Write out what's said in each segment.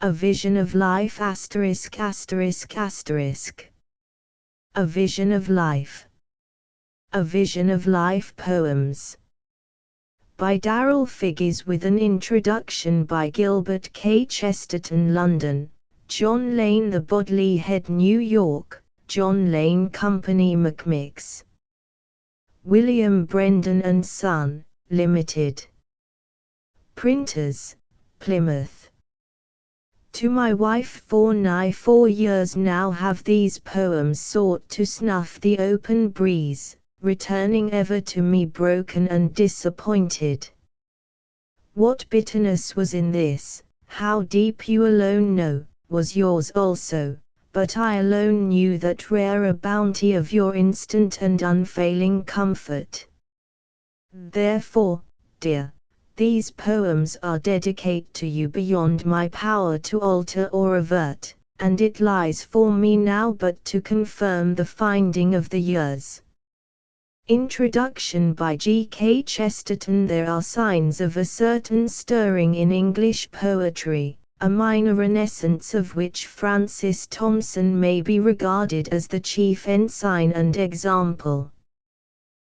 A Vision of Life *******. A Vision of Life. A Vision of Life Poems. By Darrell Figgis with an introduction by Gilbert K. Chesterton, London, John Lane The Bodley Head, New York, John Lane Company McMix. William Brendan and Son, Limited. Printers, Plymouth. To my wife, for nigh 4 years now have these poems sought to snuff the open breeze, returning ever to me broken and disappointed. What bitterness was in this, how deep you alone know, was yours also, but I alone knew that rarer bounty of your instant and unfailing comfort. Therefore, dear, these poems are dedicated to you beyond my power to alter or avert, and it lies for me now but to confirm the finding of the years. Introduction by G. K. Chesterton. There are signs of a certain stirring in English poetry, a minor renaissance of which Francis Thompson may be regarded as the chief ensign and example.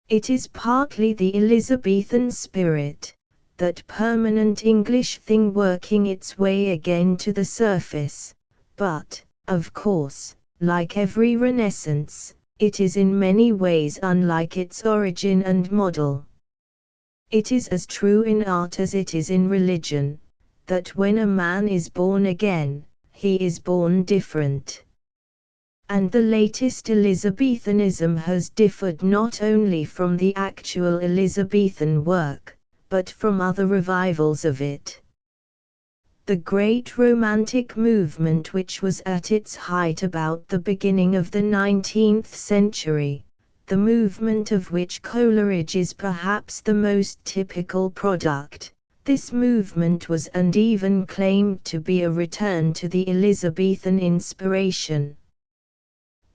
It is partly the Elizabethan spirit, that permanent English thing working its way again to the surface, but, of course, like every Renaissance, it is in many ways unlike its origin and model. It is as true in art as it is in religion, that when a man is born again, he is born different. And the latest Elizabethanism has differed not only from the actual Elizabethan work, but from other revivals of it. The great Romantic movement, which was at its height about the beginning of the 19th century, the movement of which Coleridge is perhaps the most typical product, this movement was and even claimed to be a return to the Elizabethan inspiration.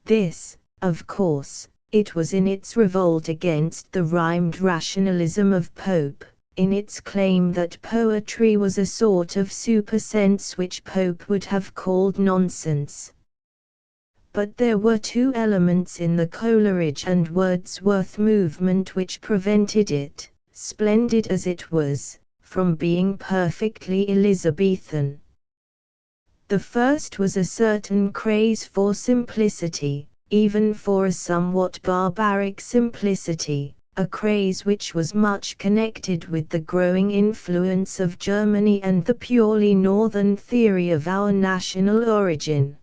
This, of course, it was in its revolt against the rhymed rationalism of Pope, in its claim that poetry was a sort of supersense which Pope would have called nonsense. But there were two elements in the Coleridge and Wordsworth movement which prevented it, splendid as it was, from being perfectly Elizabethan. The first was a certain craze for simplicity, even for a somewhat barbaric simplicity, a craze which was much connected with the growing influence of Germany and the purely northern theory of our national origin.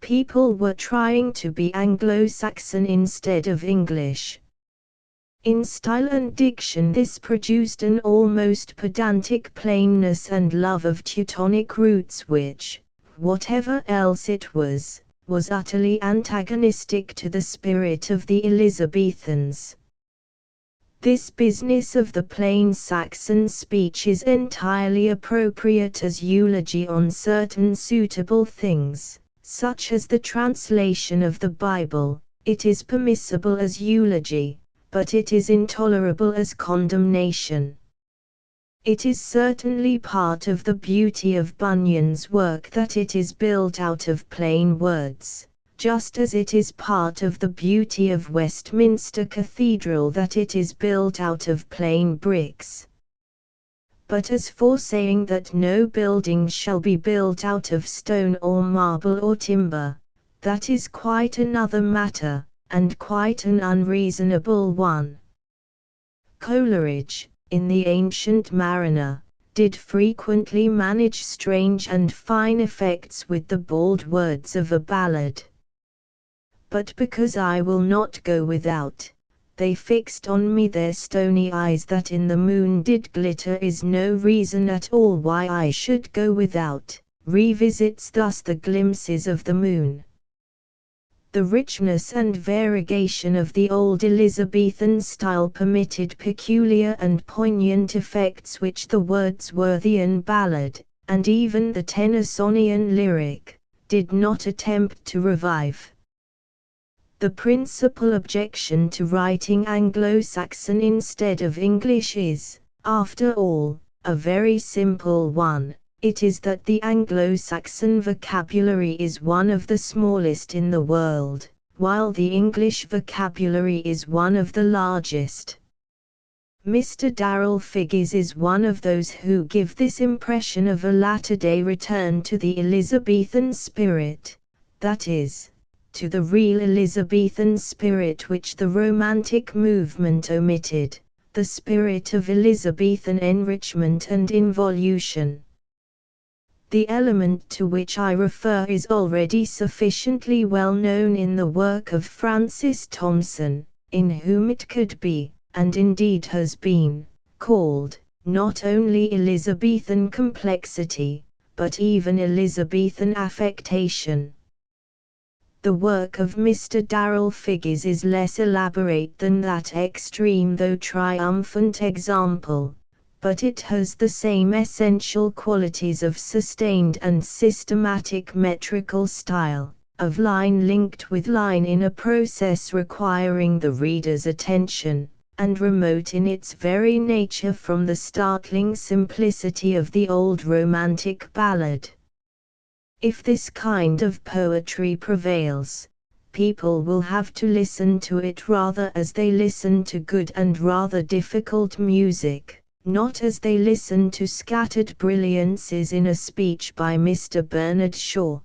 People were trying to be Anglo-Saxon instead of English. In style and diction this produced an almost pedantic plainness and love of Teutonic roots which, whatever else it was utterly antagonistic to the spirit of the Elizabethans. This business of the plain Saxon speech is entirely appropriate as eulogy on certain suitable things, such as the translation of the Bible. It is permissible as eulogy, but it is intolerable as condemnation. It is certainly part of the beauty of Bunyan's work that it is built out of plain words, just as it is part of the beauty of Westminster Cathedral that it is built out of plain bricks. But as for saying that no building shall be built out of stone or marble or timber, that is quite another matter, and quite an unreasonable one. Coleridge, in The Ancient Mariner, did frequently manage strange and fine effects with the bald words of a ballad. But because I will not go without, they fixed on me their stony eyes that in the moon did glitter is no reason at all why I should go without, revisits thus the glimpses of the moon. The richness and variegation of the old Elizabethan style permitted peculiar and poignant effects which the Wordsworthian ballad, and even the Tennysonian lyric, did not attempt to revive. The principal objection to writing Anglo-Saxon instead of English is, after all, a very simple one, It is that the Anglo-Saxon vocabulary is one of the smallest in the world, while the English vocabulary is one of the largest. Mr. Darrell Figgis is one of those who give this impression of a latter-day return to the Elizabethan spirit, that is, to the real Elizabethan spirit which the Romantic movement omitted, the spirit of Elizabethan enrichment and involution. The element to which I refer is already sufficiently well known in the work of Francis Thompson, in whom it could be, and indeed has been, called, not only Elizabethan complexity, but even Elizabethan affectation. The work of Mr. Darrell Figgis is less elaborate than that extreme though triumphant example, but it has the same essential qualities of sustained and systematic metrical style, of line linked with line in a process requiring the reader's attention, and remote in its very nature from the startling simplicity of the old Romantic ballad. If this kind of poetry prevails, people will have to listen to it rather as they listen to good and rather difficult music, not as they listen to scattered brilliances in a speech by Mr. Bernard Shaw.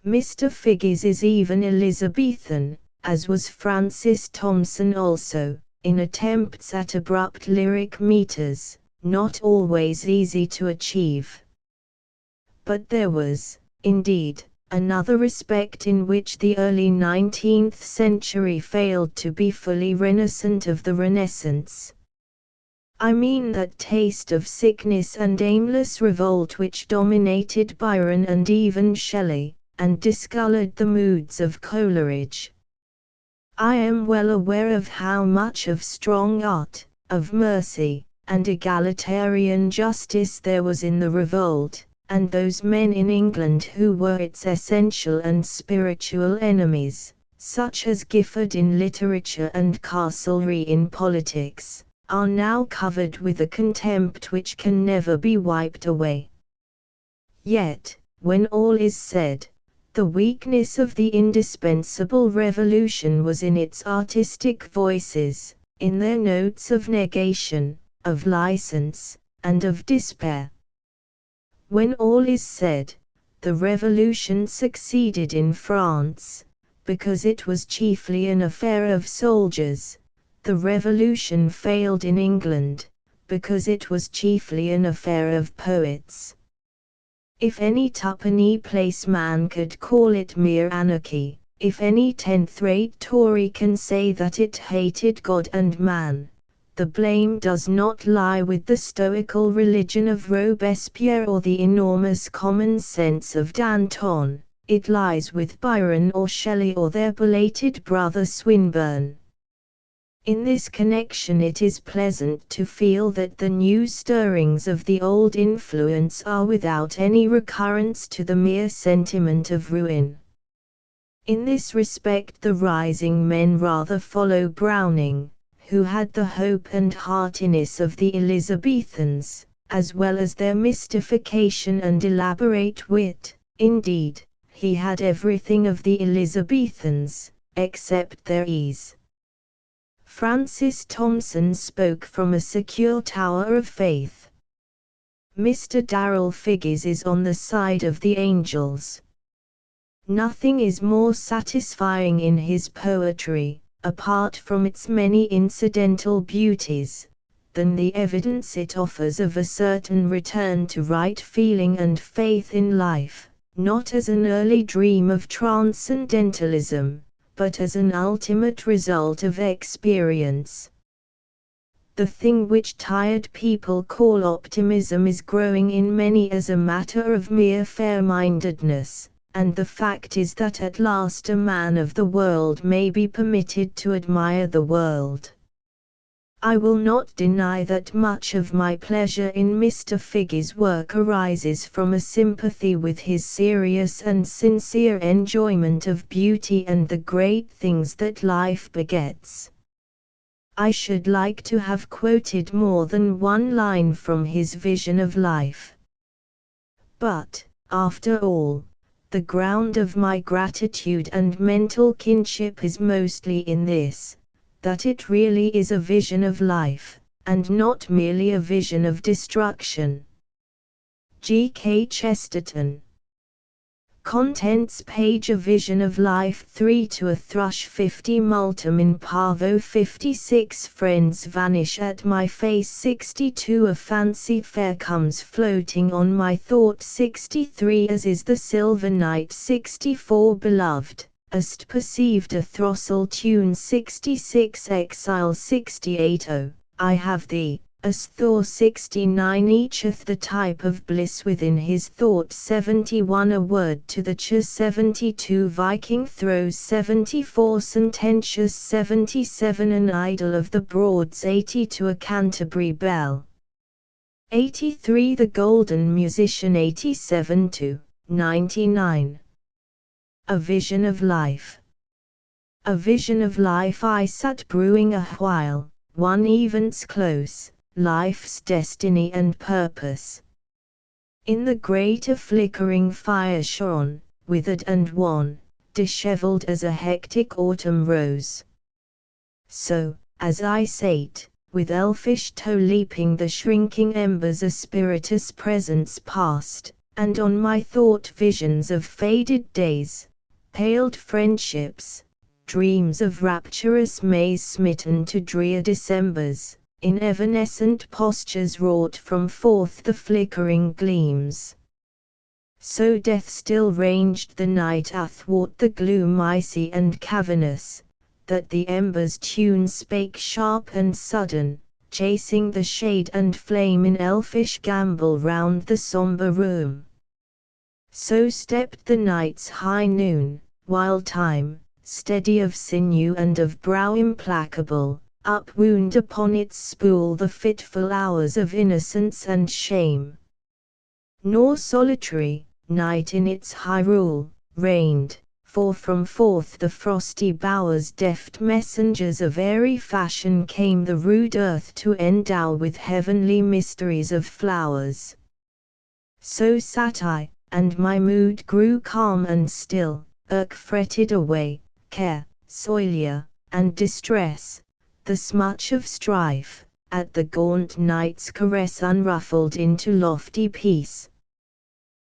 Mr. Figgis is even Elizabethan, as was Francis Thompson also, in attempts at abrupt lyric meters, not always easy to achieve. But there was, indeed, another respect in which the early 19th century failed to be fully reminiscent of the Renaissance. I mean that taste of sickness and aimless revolt which dominated Byron and even Shelley, and discolored the moods of Coleridge. I am well aware of how much of strong art, of mercy, and egalitarian justice there was in the revolt, and those men in England who were its essential and spiritual enemies, such as Gifford in literature and Castlereagh in politics, are now covered with a contempt which can never be wiped away. Yet, when all is said, the weakness of the indispensable revolution was in its artistic voices, in their notes of negation, of license, and of despair. When all is said, the revolution succeeded in France, because it was chiefly an affair of soldiers. The revolution failed in England, because it was chiefly an affair of poets. If any twopenny placeman could call it mere anarchy, if any tenth-rate Tory can say that it hated God and man, the blame does not lie with the stoical religion of Robespierre or the enormous common sense of Danton, it lies with Byron or Shelley or their belated brother Swinburne. In this connection it is pleasant to feel that the new stirrings of the old influence are without any recurrence to the mere sentiment of ruin. In this respect the rising men rather follow Browning, who had the hope and heartiness of the Elizabethans, as well as their mystification and elaborate wit. Indeed, he had everything of the Elizabethans, except their ease. Francis Thompson spoke from a secure tower of faith. Mr. Darrell Figgis is on the side of the angels. Nothing is more satisfying in his poetry, apart from its many incidental beauties, than the evidence it offers of a certain return to right feeling and faith in life, not as an early dream of transcendentalism, but as an ultimate result of experience. The thing which tired people call optimism is growing in many as a matter of mere fair-mindedness, and the fact is that at last a man of the world may be permitted to admire the world. I will not deny that much of my pleasure in Mr. Figgis' work arises from a sympathy with his serious and sincere enjoyment of beauty and the great things that life begets. I should like to have quoted more than one line from his vision of life. But, after all, the ground of my gratitude and mental kinship is mostly in this, that it really is a vision of life, and not merely a vision of destruction. G. K. Chesterton. Contents page. A vision of life 3 to a thrush 50 multum in parvo 56 friends vanish at my face 62 a fancy fair comes floating on my thought 63 as is the silver night 64 beloved, hast perceived a throstle tune 66 exile 68 oh, I have thee. As Thor 69 eacheth the type of bliss within his thought 71 a word to the Ch 72 Viking throws 74 sententious 77 an idol of the Broads 82 a Canterbury bell 83 the golden musician 87 to 99 A vision of life. A vision of life I sat brewing a while, one event's close, life's destiny and purpose. In the grate a flickering fire shone, withered and wan, dishevelled as a hectic autumn rose. So, as I sate, with elfish toe leaping the shrinking embers a spiritus presence passed, and on my thought visions of faded days, paled friendships, dreams of rapturous Mays smitten to drear Decembers, in evanescent postures wrought from forth the flickering gleams. So death still ranged the night athwart the gloom icy and cavernous, that the embers' tune spake sharp and sudden, chasing the shade and flame in elfish gambol round the sombre room. So stepped the night's high noon, while time, steady of sinew and of brow implacable, upwound upon its spool the fitful hours of innocence and shame. Nor solitary, night in its high rule, reigned, for from forth the frosty bowers deft messengers of airy fashion came the rude earth to endow with heavenly mysteries of flowers. So sat I, and my mood grew calm and still, irk fretted away, care, soilure, and distress, the smutch of strife, at the gaunt night's caress unruffled into lofty peace.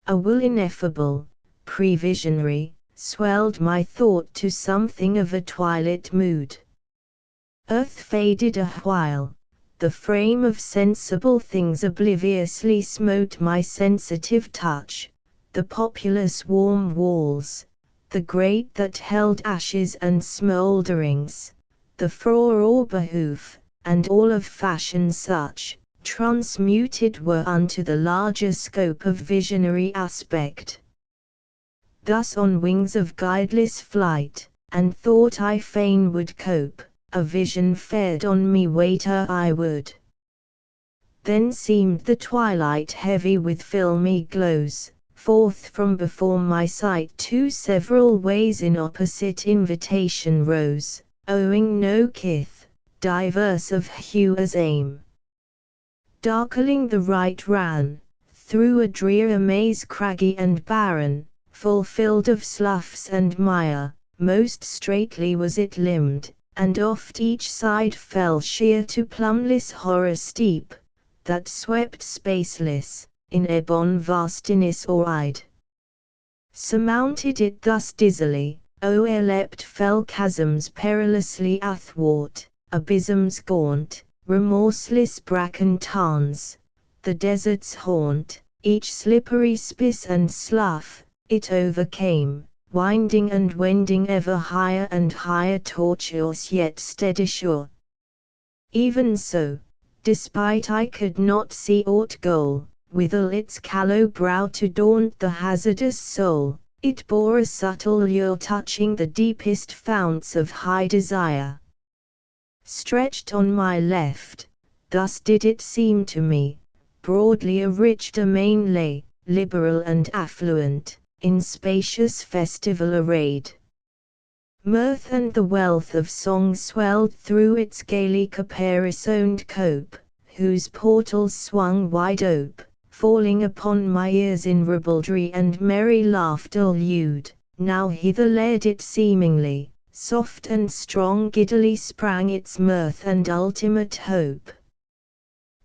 A will ineffable, previsionary, swelled my thought to something of a twilight mood. Earth faded a while, the frame of sensible things obliviously smote my sensitive touch, the populous warm walls, the grate that held ashes and smoulderings, the frore or behoof, and all of fashion such, transmuted were unto the larger scope of visionary aspect. Thus on wings of guideless flight, and thought I fain would cope, a vision fared on me waiter I would. Then seemed the twilight heavy with filmy glows, forth from before my sight two several ways in opposite invitation rose, owing no kith, diverse of hue as aim. Darkling the right ran, through a drear maze craggy and barren, fulfilled of sloughs and mire, most straightly was it limbed, and oft each side fell sheer to plumbless horror steep, that swept spaceless, in ebon vastiness or-eyed. Surmounted it thus dizzily, o'erleapt fell chasms perilously athwart, abysms gaunt, remorseless bracken tarns, the desert's haunt, each slippery spice and slough, it overcame, winding and wending ever higher and higher tortuous yet steady sure. Even so, despite I could not see aught goal, withal its callow brow to daunt the hazardous soul, it bore a subtle lure touching the deepest founts of high desire. Stretched on my left, thus did it seem to me, broadly a rich domain lay, liberal and affluent, in spacious festival arrayed. Mirth and the wealth of song swelled through its gaily caparisoned cope, whose portals swung wide ope, falling upon my ears in ribaldry and merry laughter lewd. Now hither led it seemingly, soft and strong giddily sprang its mirth and ultimate hope.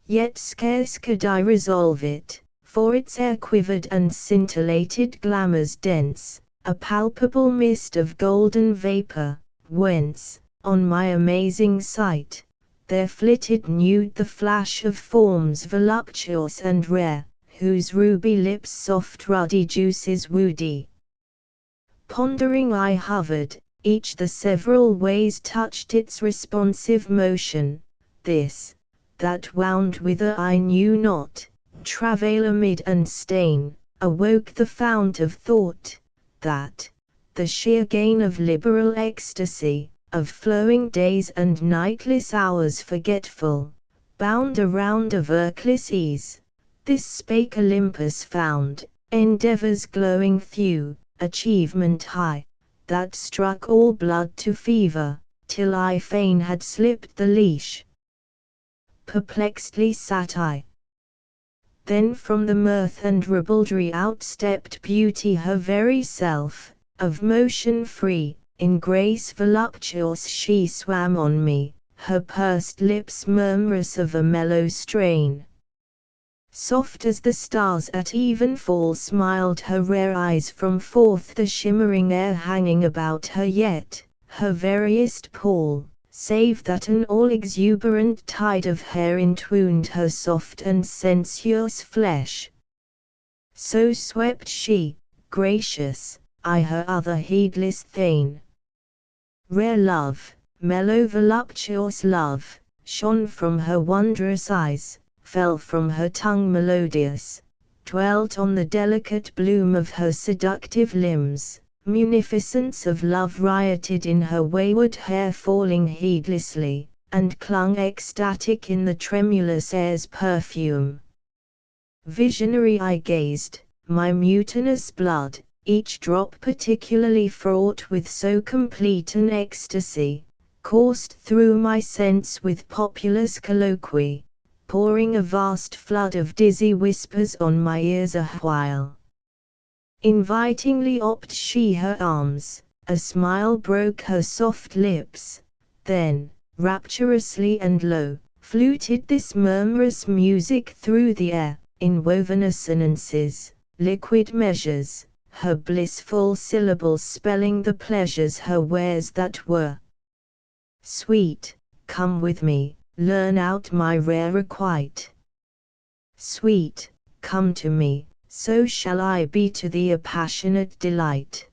Yet scarce could I resolve it, for its air quivered and scintillated glamours dense, a palpable mist of golden vapour, whence, on my amazing sight, there flitted nude the flash of forms voluptuous and rare, whose ruby lips soft ruddy juices woody. Pondering I hovered, each the several ways touched its responsive motion, this, that wound whither I knew not, travail amid and stain, awoke the fount of thought, that, the sheer gain of liberal ecstasy, of flowing days and nightless hours forgetful, bound around of workless ease, this spake Olympus found, endeavour's glowing thew, achievement high, that struck all blood to fever, till I fain had slipped the leash. Perplexedly sat I. Then from the mirth and ribaldry outstepped beauty her very self, of motion free, in grace voluptuous she swam on me, her pursed lips murmurous of a mellow strain. Soft as the stars at evenfall smiled her rare eyes from forth the shimmering air hanging about her yet, her veriest pall, save that an all-exuberant tide of hair entwined her soft and sensuous flesh. So swept she, gracious, I her other heedless thane. Rare love, mellow voluptuous love, shone from her wondrous eyes, fell from her tongue melodious, dwelt on the delicate bloom of her seductive limbs, munificence of love rioted in her wayward hair falling heedlessly, and clung ecstatic in the tremulous air's perfume. Visionary I gazed, my mutinous blood, each drop particularly fraught with so complete an ecstasy, coursed through my sense with populous colloquy, pouring a vast flood of dizzy whispers on my ears awhile. Invitingly opened she her arms, a smile broke her soft lips, then, rapturously and low, fluted this murmurous music through the air, in woven assonances, liquid measures, her blissful syllables spelling the pleasures her wares that were. Sweet, come with me, learn out my rare requite. Sweet, come to me, so shall I be to thee a passionate delight.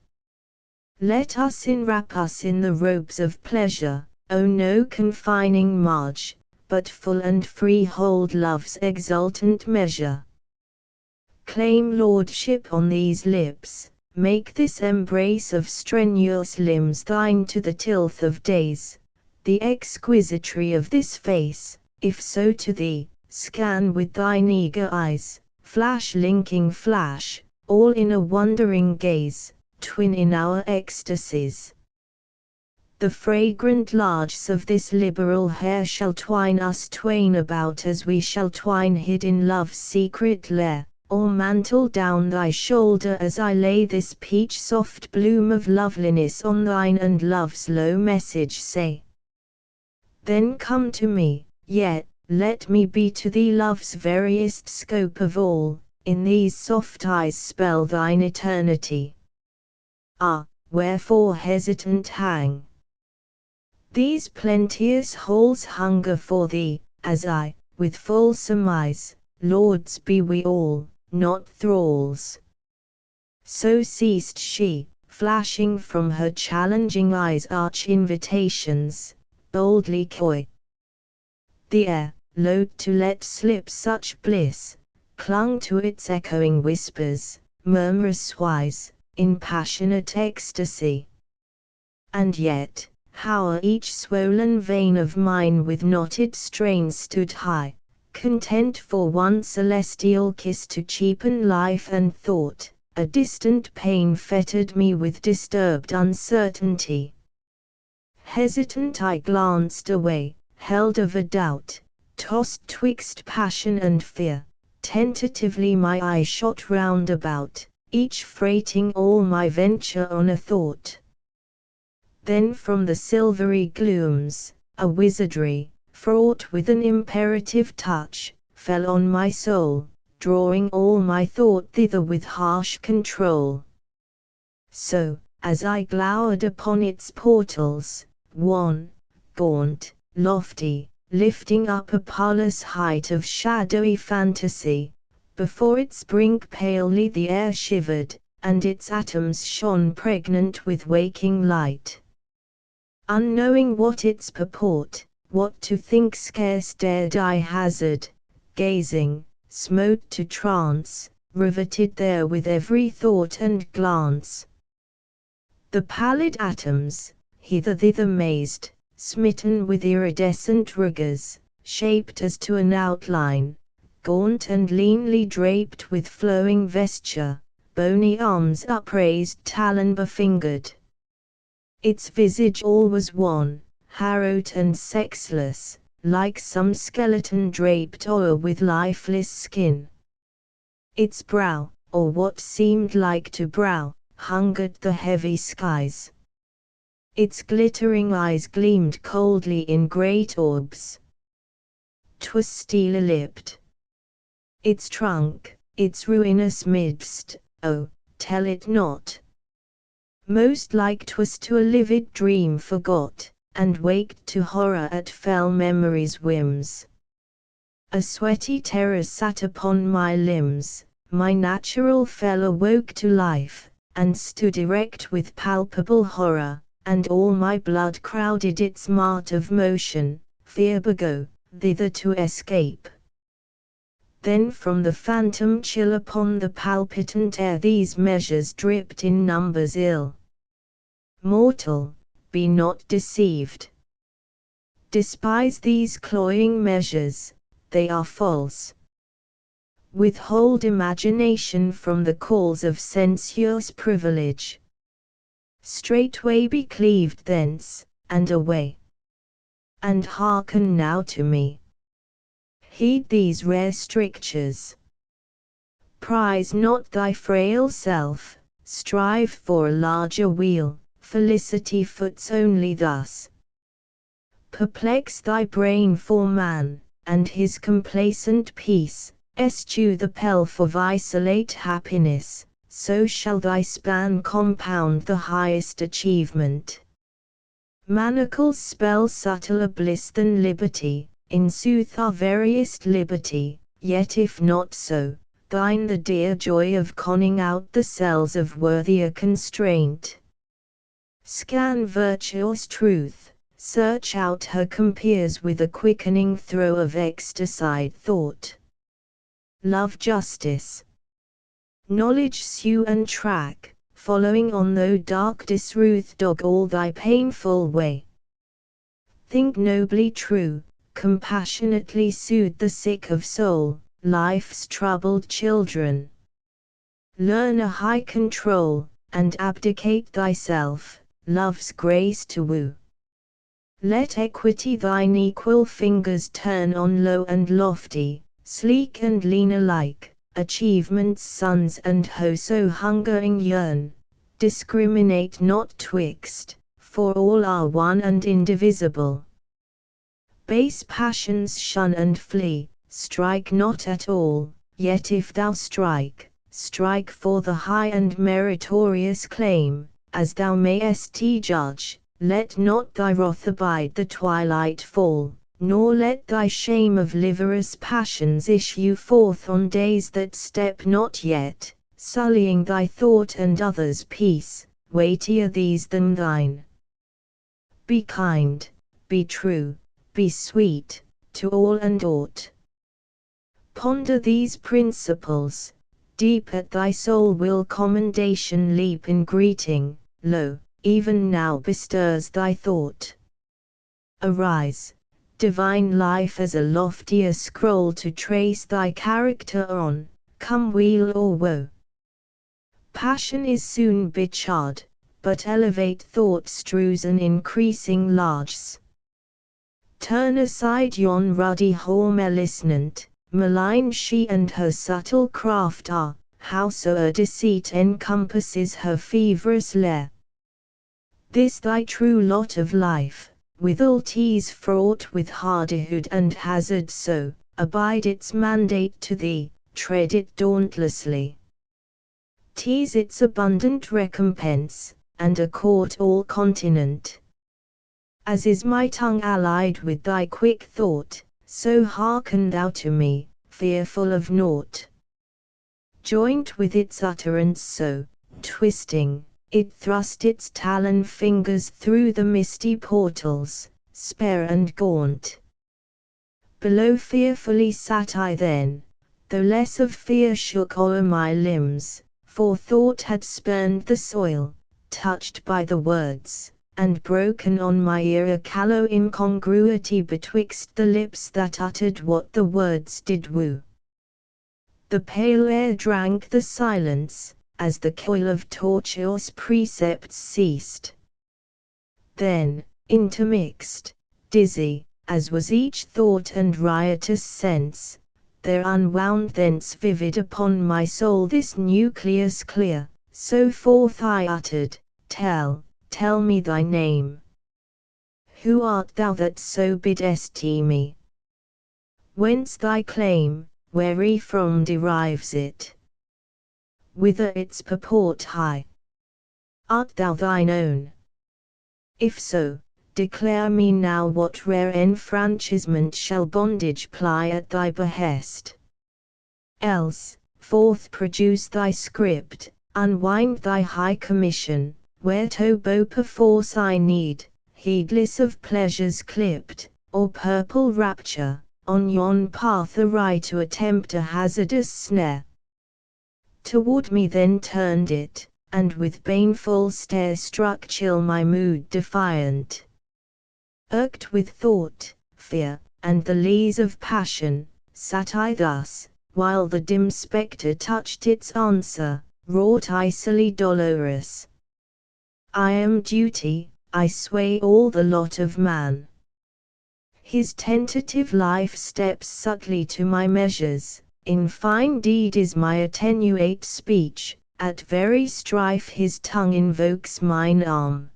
Let us enwrap us in the robes of pleasure, O no confining marge, but full and free hold love's exultant measure. Claim lordship on these lips, make this embrace of strenuous limbs thine to the tilth of days, the exquisitry of this face, if so to thee, scan with thine eager eyes, flash linking flash, all in a wondering gaze, twin in our ecstasies. The fragrant larches of this liberal hair shall twine us twain about as we shall twine hid in love's secret lair, or mantle down thy shoulder as I lay this peach soft bloom of loveliness on thine and love's low message say. Then come to me, yet, let me be to thee love's veriest scope of all, in these soft eyes spell thine eternity. Ah, wherefore hesitant hang? These plenteous halls hunger for thee, as I, with full surmise, lords be we all, not thralls. So ceased she, flashing from her challenging eyes arch invitations, boldly coy. The air, loath to let slip such bliss, clung to its echoing whispers, murmurous-wise, in passionate ecstasy. And yet, how each swollen vein of mine with knotted strains stood high, content for one celestial kiss to cheapen life and thought, a distant pain fettered me with disturbed uncertainty. Hesitant I glanced away, held of a doubt, tossed twixt passion and fear, Tentatively my eye shot round about, each freighting all my venture on a thought. Then from the silvery glooms, a wizardry, fraught with an imperative touch, fell on my soul, drawing all my thought thither with harsh control. So, as I glowered upon its portals, wan, gaunt, lofty, lifting up a parlous height of shadowy fantasy, before its brink palely the air shivered, and its atoms shone pregnant with waking light. Unknowing what its purport, what to think scarce dared I hazard, gazing, smote to trance, riveted there with every thought and glance. The pallid atoms, hither-thither mazed, smitten with iridescent rigors, shaped as to an outline, gaunt and leanly draped with flowing vesture, bony arms upraised talon-befingered. Its visage all was wan, harrowed and sexless, like some skeleton draped o'er with lifeless skin. Its brow, or what seemed like to brow, hungered the heavy skies. Its glittering eyes gleamed coldly in great orbs. 'Twas steel-lipped. Its trunk, its ruinous midst, oh, tell it not! Most like 'twas to a livid dream forgot, and waked to horror at fell memory's whims. A sweaty terror sat upon my limbs, my natural fell awoke to life, and stood erect with palpable horror, and all my blood crowded its mart of motion, fear bego, thither to escape. Then from the phantom chill upon the palpitant air these measures dripped in numbers ill. Mortal, be not deceived. Despise these cloying measures, they are false. Withhold imagination from the calls of sensuous privilege. Straightway be cleaved thence, and away. And hearken now to me. Heed these rare strictures. Prize not thy frail self, strive for a larger weal, felicity foots only thus. Perplex thy brain for man, and his complacent peace, eschew the pelf of isolate happiness, so shall thy span compound the highest achievement. Manacles spell subtler bliss than liberty, in sooth our veriest liberty, yet if not so, thine the dear joy of conning out the cells of worthier constraint. Scan virtuous truth, search out her compeers with a quickening throe of ecstasied thought. Love justice. Knowledge sue and track, following on though dark disruth dog all thy painful way. Think nobly true, compassionately soothe the sick of soul, life's troubled children. Learn a high control, and abdicate thyself, love's grace to woo. Let equity thine equal fingers turn on low and lofty, sleek and lean alike, achievement's sons and ho so hungering yearn, discriminate not twixt, for all are one and indivisible. Base passions shun and flee, strike not at all, yet if thou strike, strike for the high and meritorious claim, as thou mayest judge, let not thy wrath abide the twilight fall, nor let thy shame of liverous passions issue forth on days that step not yet, sullying thy thought and others' peace, weightier these than thine. Be kind, be true, be sweet, to all and aught. Ponder these principles, deep at thy soul will commendation leap in greeting, lo, even now bestirs thy thought. Arise, divine life as a loftier scroll to trace thy character on, come weal or woe. Passion is soon becharred, but elevate thought strews an increasing larges. Turn aside yon ruddy whore malignant, malign she and her subtle craft are, howsoe'er deceit encompasses her feverous lair. This thy true lot of life, withal 'tis fraught with hardihood and hazard, so abide its mandate to thee, tread it dauntlessly. 'Tis its abundant recompense, and a court all continent. As is my tongue allied with thy quick thought, so hearken thou to me, fearful of naught. Joint with its utterance so, twisting, it thrust its talon fingers through the misty portals, spare and gaunt. Below fearfully sat I then, though less of fear shook o'er my limbs, for thought had spurned the soil, touched by the words, and broken on my ear a callow incongruity betwixt the lips that uttered what the words did woo. The pale air drank the silence, as the coil of tortuous precepts ceased. Then, intermixed, dizzy, as was each thought and riotous sense, there unwound thence vivid upon my soul this nucleus clear, so forth I uttered, Tell me thy name. Who art thou that so biddest me? Whence thy claim, wherefrom derives it? Whither its purport hie? Art thou thine own? If so, declare me now what rare enfranchisement shall bondage ply at thy behest. Else, forth produce thy script, unwind thy high commission, whereto bow perforce I need, heedless of pleasures clipped, or purple rapture, on yon path awry to attempt a hazardous snare. Toward me then turned it, and with baneful stare struck chill my mood defiant. Irked with thought, fear, and the lees of passion, sat I thus, while the dim spectre touched its answer, wrought icily dolorous. I am duty, I sway all the lot of man. His tentative life steps subtly to my measures, in fine deed is my attenuate speech, at very strife his tongue invokes mine arm.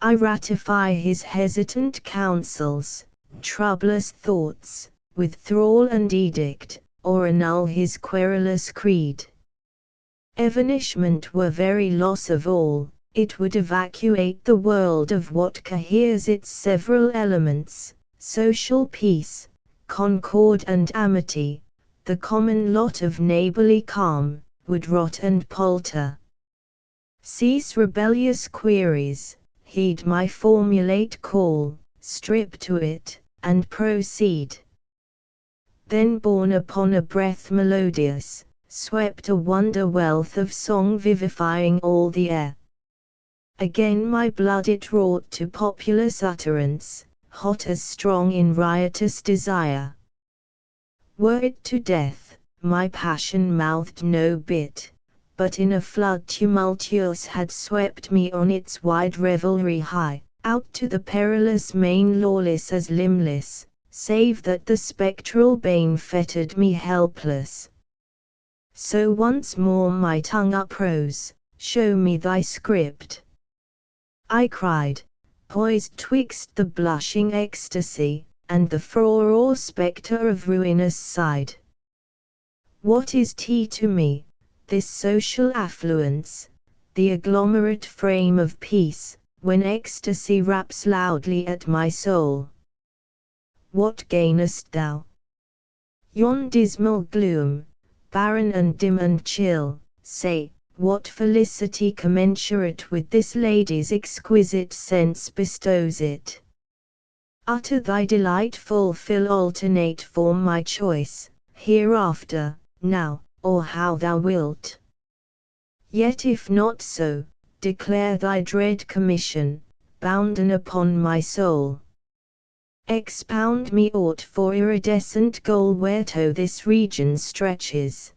I ratify his hesitant counsels, troublous thoughts, with thrall and edict, or annul his querulous creed. Evanishment were very loss of all, it would evacuate the world of what coheres its several elements, social peace, concord and amity, the common lot of neighborly calm, would rot and palter. Cease rebellious queries, heed my formulate call, strip to it, and proceed. Then borne upon a breath melodious, swept a wonder wealth of song vivifying all the air. Again my blood it wrought to populous utterance, hot as strong in riotous desire. Were it to death, my passion mouthed no bit, but in a flood tumultuous had swept me on its wide revelry high, out to the perilous main lawless as limbless, save that the spectral bane fettered me helpless. So once more my tongue uprose, show me thy script. I cried, poised twixt the blushing ecstasy, and the frore spectre of ruinous side. What is tea to me, this social affluence, the agglomerate frame of peace, when ecstasy raps loudly at my soul? What gainest thou? Yon dismal gloom, barren and dim and chill, say, what felicity commensurate with this lady's exquisite sense bestows it? Utter thy delightful fill alternate for my choice, hereafter, now, or how thou wilt. Yet if not so, declare thy dread commission, bounden upon my soul. Expound me aught for iridescent goal whereto this region stretches.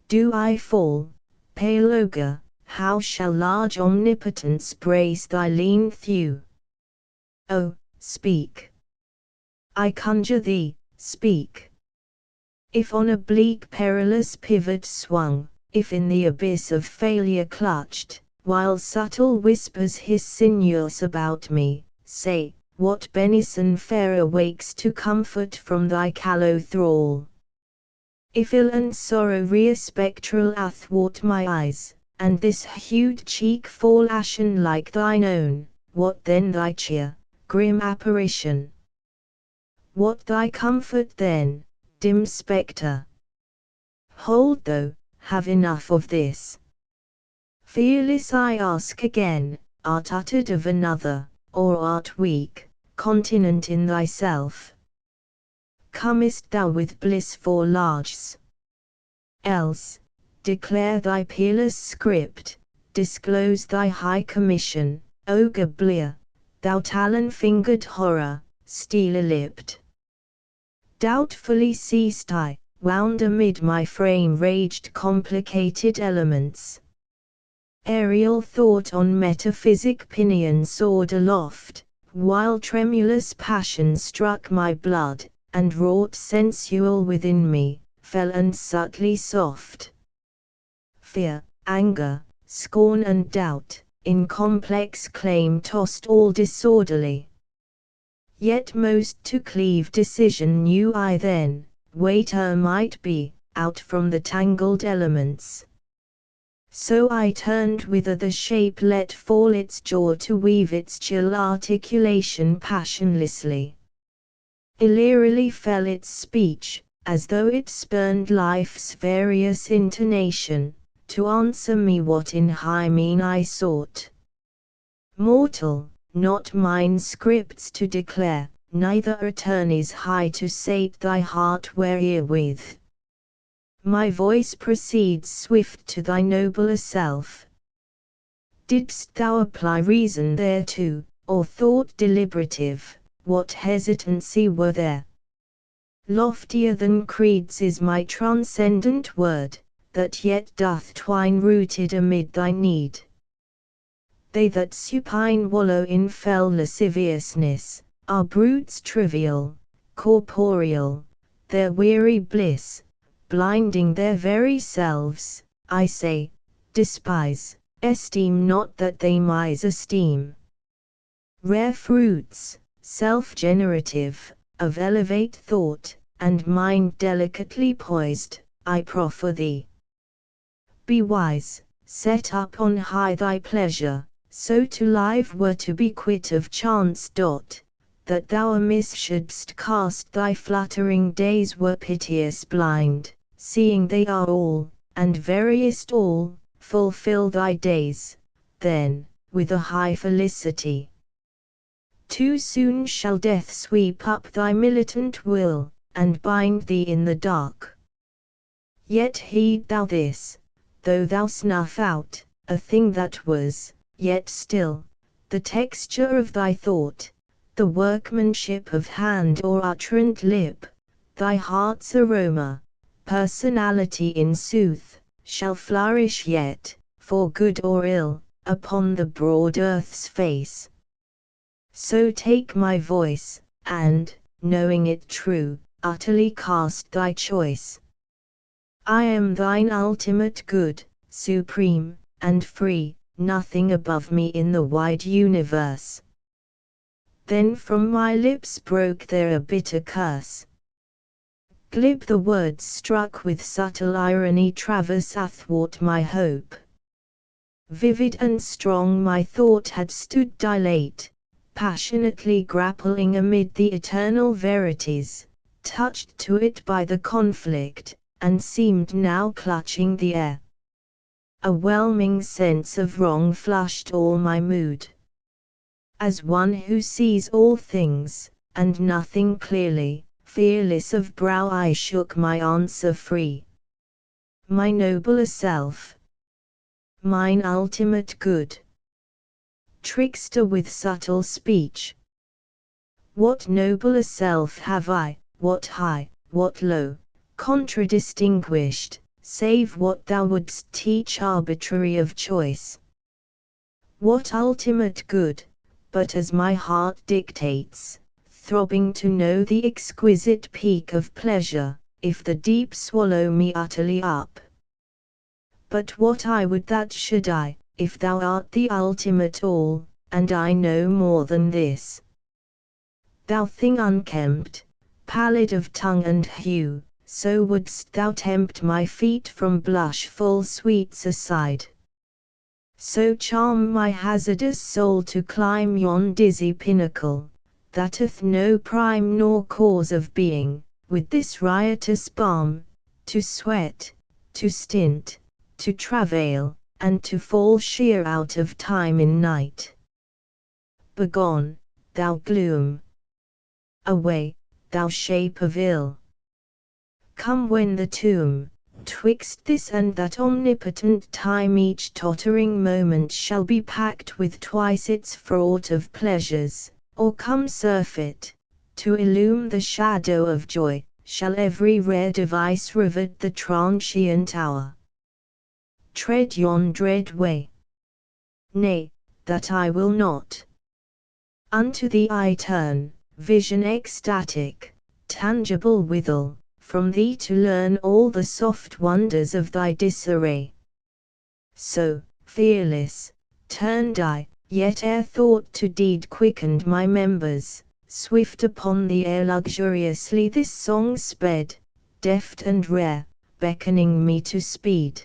Do I fall, pale ogre, how shall large omnipotence brace thy lean thew? Oh, speak! I conjure thee, speak! If on a bleak perilous pivot swung, if in the abyss of failure clutched, while subtle whispers hiss sinuous about me, say, what benison fair awakes to comfort from thy callow thrall? If ill and sorrow rear spectral athwart my eyes, and this hued cheek fall ashen like thine own, what then thy cheer, grim apparition? What thy comfort then, dim spectre? Hold thou, have enough of this. Fearless I ask again, art uttered of another, or art weak, continent in thyself? Comest thou with bliss for larges? Else, declare thy peerless script, disclose thy high commission, O Gabler, thou talon-fingered horror, steel-lipped. Doubtfully ceased I, wound amid my frame raged complicated elements. Aerial thought on metaphysic pinion soared aloft, while tremulous passion struck my blood, and wrought sensual within me, fell and subtly soft. Fear, anger, scorn and doubt, in complex claim tossed all disorderly. Yet most to cleave decision knew I then, waiter might be, out from the tangled elements. So I turned whither the shape let fall its jaw to weave its chill articulation passionlessly. Illyrially fell its speech, as though it spurned life's various intonation, to answer me what in high mean I sought. Mortal, not mine scripts to declare, neither attorneys high to sate thy heart wherewith. My voice proceeds swift to thy nobler self. Didst thou apply reason thereto, or thought deliberative, what hesitancy were there? Loftier than creeds is my transcendent word, that yet doth twine rooted amid thy need. They that supine wallow in fell lasciviousness, are brutes trivial, corporeal, their weary bliss, blinding their very selves, I say, despise, esteem not that they esteem. Rare fruits, self-generative, of elevate thought, and mind delicately poised, I proffer thee. Be wise, set up on high thy pleasure, so to live were to be quit of chance. That thou amiss shouldst cast thy fluttering days were piteous blind, seeing they are all, and veriest all, fulfill thy days, then, with a high felicity. Too soon shall death sweep up thy militant will, and bind thee in the dark. Yet heed thou this, though thou snuff out, a thing that was, yet still, the texture of thy thought, the workmanship of hand or utterant lip, thy heart's aroma, personality in sooth, shall flourish yet, for good or ill, upon the broad earth's face. So take my voice, and, knowing it true, utterly cast thy choice. I am thine ultimate good, supreme, and free, nothing above me in the wide universe. Then from my lips broke there a bitter curse. Glib the words struck with subtle irony traverse athwart my hope. Vivid and strong my thought had stood dilate, passionately grappling amid the eternal verities, touched to it by the conflict, and seemed now clutching the air. A whelming sense of wrong flushed all my mood. As one who sees all things, and nothing clearly, fearless of brow I shook my answer free. My nobler self, mine ultimate good. Trickster with subtle speech. What nobler self have I, what high, what low, contradistinguished, save what thou wouldst teach arbitrary of choice? What ultimate good, but as my heart dictates, throbbing to know the exquisite peak of pleasure, if the deep swallow me utterly up. But what I would that should I, if thou art the ultimate all, and I no more than this. Thou thing unkempt, pallid of tongue and hue, so wouldst thou tempt my feet from blushful sweets aside. So charm my hazardous soul to climb yon dizzy pinnacle, that hath no prime nor cause of being, with this riotous balm, to sweat, to stint, to travail, and to fall sheer out of time in night. Begone, thou gloom! Away, thou shape of ill! Come when the tomb, twixt this and that omnipotent time each tottering moment shall be packed with twice its fraught of pleasures, or come surfeit, to illume the shadow of joy, shall every rare device rivet the transient hour. Tread yon dread way. Nay, that I will not. Unto thee I turn, vision ecstatic, tangible withal, from thee to learn all the soft wonders of thy disarray. So, fearless, turned I, yet ere thought to deed quickened my members, swift upon the air luxuriously this song sped, deft and rare, beckoning me to speed.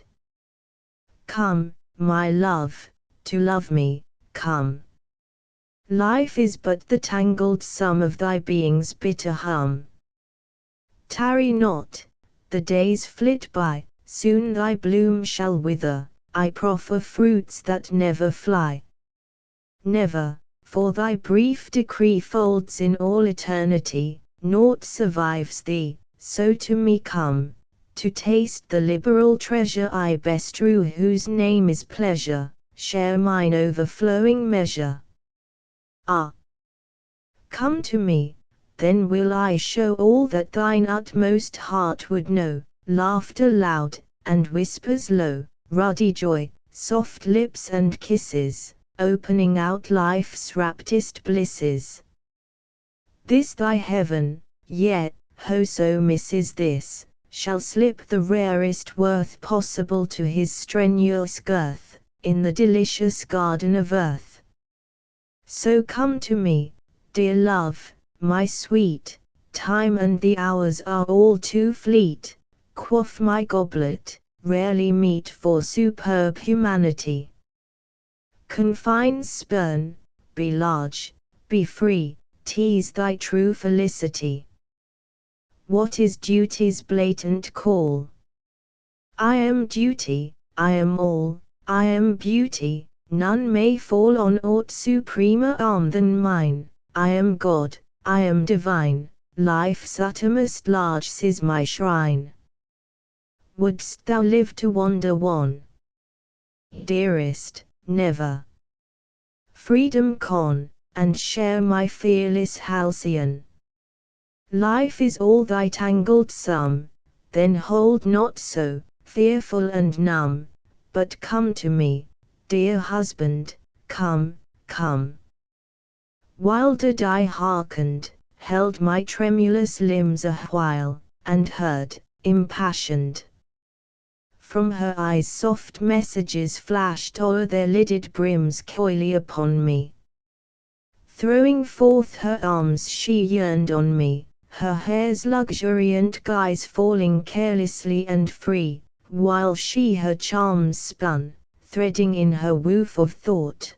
Come, my love, to love me, come. Life is but the tangled sum of thy being's bitter hum. Tarry not, the days flit by, soon thy bloom shall wither, I proffer fruits that never fly. Never, for thy brief decree folds in all eternity, naught survives thee, so to me come, to taste the liberal treasure I bestrew whose name is pleasure, share mine overflowing measure. Ah! Come to me, then will I show all that thine utmost heart would know, laughter loud, and whispers low, ruddy joy, soft lips and kisses, opening out life's raptest blisses. This thy heaven, yet, whoso misses this, shall slip the rarest worth possible to his strenuous girth, in the delicious garden of earth. So come to me, dear love, my sweet, time and the hours are all too fleet, quaff my goblet, rarely meet for superb humanity. Confines spurn, be large, be free, tease thy true felicity. What is duty's blatant call? I am duty, I am all, I am beauty, none may fall on aught supremer arm than mine, I am God, I am divine, life's uttermost large's my shrine. Wouldst thou live to wander one? Dearest, never. Freedom con, and share my fearless halcyon. Life is all thy tangled sum, then hold not so, fearful and numb, but come to me, dear husband, come, come. While did I hearkened, held my tremulous limbs a while, and heard, impassioned. From her eyes soft messages flashed o'er their lidded brims coyly upon me. Throwing forth her arms she yearned on me, her hair's luxuriant guise falling carelessly and free, while she her charms spun, threading in her woof of thought.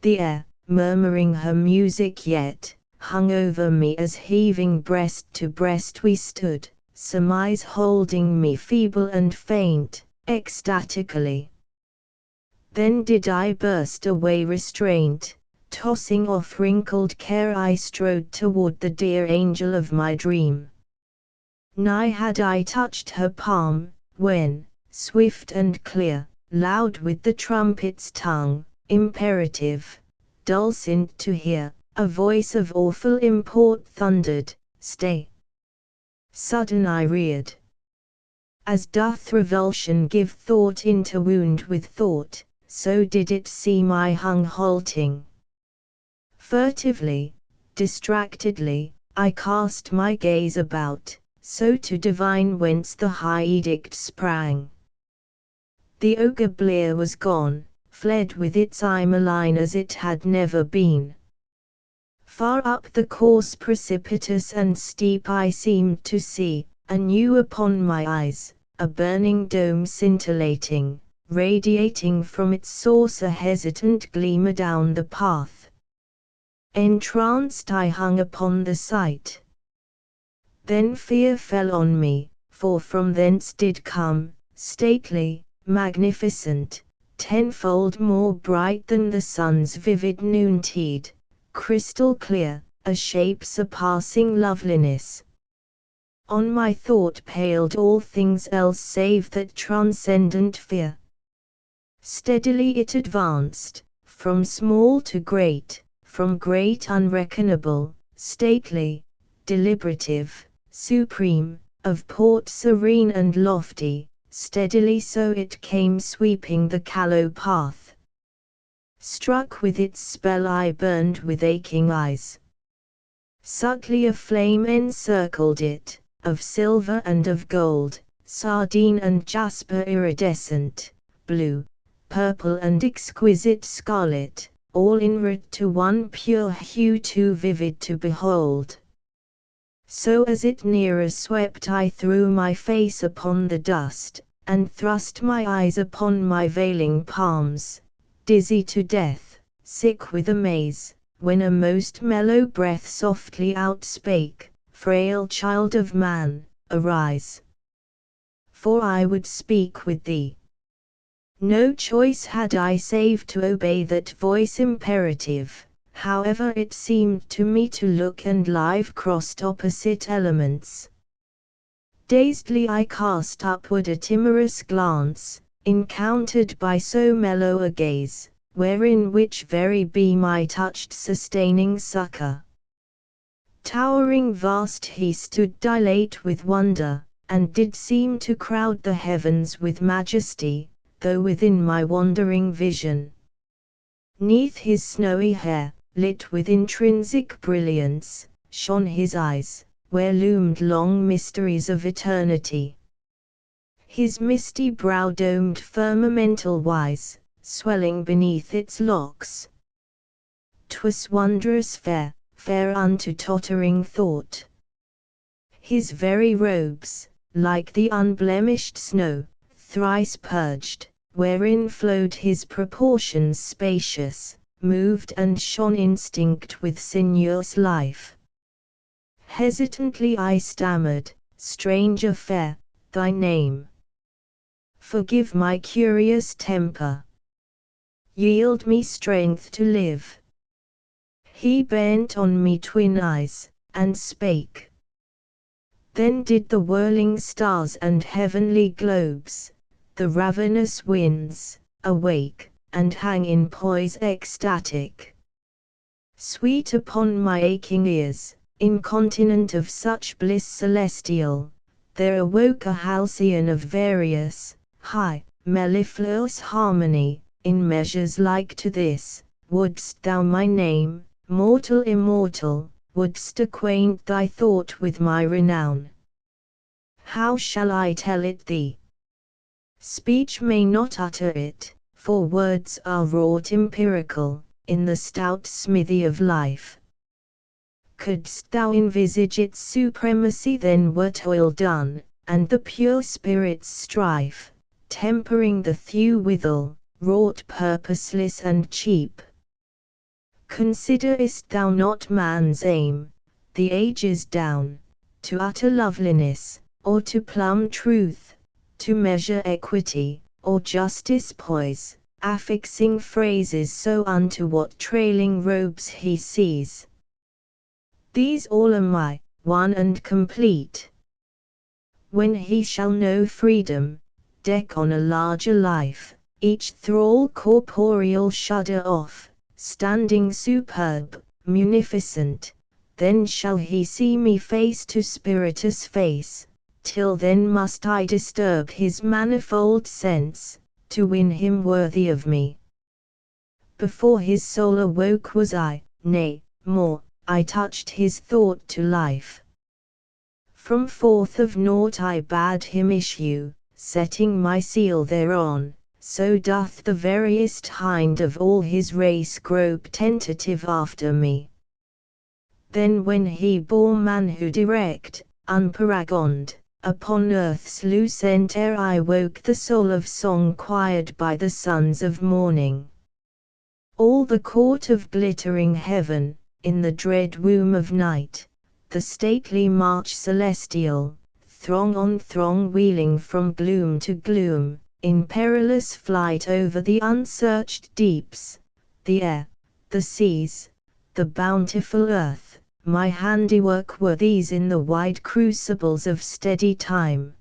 The air, murmuring her music yet, hung over me as heaving breast to breast we stood, surmise holding me feeble and faint, ecstatically. Then did I burst away restraint, tossing off wrinkled care I strode toward the dear angel of my dream. Nigh had I touched her palm, when, swift and clear, loud with the trumpet's tongue, imperative, dulcet to hear, a voice of awful import thundered, "Stay!" Sudden I reared. As doth revulsion give thought interwound with thought, so did it see my hung halting. Furtively, distractedly, I cast my gaze about, so to divine whence the high edict sprang. The ogre blear was gone, fled with its eye malign as it had never been. Far up the course precipitous and steep I seemed to see, anew upon my eyes, a burning dome scintillating, radiating from its source a hesitant gleam adown the path. Entranced I hung upon the sight. Then fear fell on me, for from thence did come, stately, magnificent, tenfold more bright than the sun's vivid noontide, crystal clear, a shape surpassing loveliness. On my thought paled all things else save that transcendent fear. Steadily it advanced, from small to great, from great unreckonable, stately, deliberative, supreme, of port serene and lofty, steadily so it came sweeping the callow path. Struck with its spell I burned with aching eyes. Subtly a flame encircled it, of silver and of gold, sardine and jasper iridescent, blue, purple and exquisite scarlet, all inwrought to one pure hue too vivid to behold. So as it nearer swept I threw my face upon the dust, and thrust my eyes upon my veiling palms, dizzy to death, sick with amaze, when a most mellow breath softly outspake, "Frail child of man, arise. For I would speak with thee." No choice had I save to obey that voice imperative, however it seemed to me to look and live crossed opposite elements. Dazedly I cast upward a timorous glance, encountered by so mellow a gaze, wherein which very beam I touched sustaining succor. Towering vast he stood dilate with wonder, and did seem to crowd the heavens with majesty, though within my wandering vision. 'Neath his snowy hair, lit with intrinsic brilliance, shone his eyes, where loomed long mysteries of eternity. His misty brow domed firmamental wise, swelling beneath its locks. 'Twas wondrous fair, fair unto tottering thought. His very robes, like the unblemished snow, thrice purged, wherein flowed his proportions spacious, moved and shone instinct with sinuous life. Hesitantly I stammered, "Stranger fair, thy name? Forgive my curious temper. Yield me strength to live." He bent on me twin eyes, and spake. Then did the whirling stars and heavenly globes, the ravenous winds, awake, and hang in poise ecstatic. Sweet upon my aching ears, incontinent of such bliss celestial, there awoke a halcyon of various, high, mellifluous harmony, in measures like to this: "Wouldst thou my name, mortal immortal, wouldst acquaint thy thought with my renown? How shall I tell it thee? Speech may not utter it, for words are wrought empirical, in the stout smithy of life. Couldst thou envisage its supremacy, then were toil done, and the pure spirit's strife, tempering the thew withal, wrought purposeless and cheap. Considerest thou not man's aim, the ages down, to utter loveliness, or to plumb truth, to measure equity, or justice poise, affixing phrases so unto what trailing robes he sees? These all are my, one and complete. When he shall know freedom, deck on a larger life, each thrall corporeal shudder off, standing superb, munificent, then shall he see me face to spiritus face. Till then must I disturb his manifold sense, to win him worthy of me. Before his soul awoke was I, nay, more, I touched his thought to life. From forth of naught I bade him issue, setting my seal thereon, so doth the veriest hind of all his race grope tentative after me. Then when he bore manhood erect, unparagoned, upon earth's lucent air I woke the soul of song quired by the sons of morning. All the court of glittering heaven, in the dread womb of night, the stately march celestial, throng on throng wheeling from gloom to gloom, in perilous flight over the unsearched deeps, the air, the seas, the bountiful earth, my handiwork were these in the wide crucibles of steady time.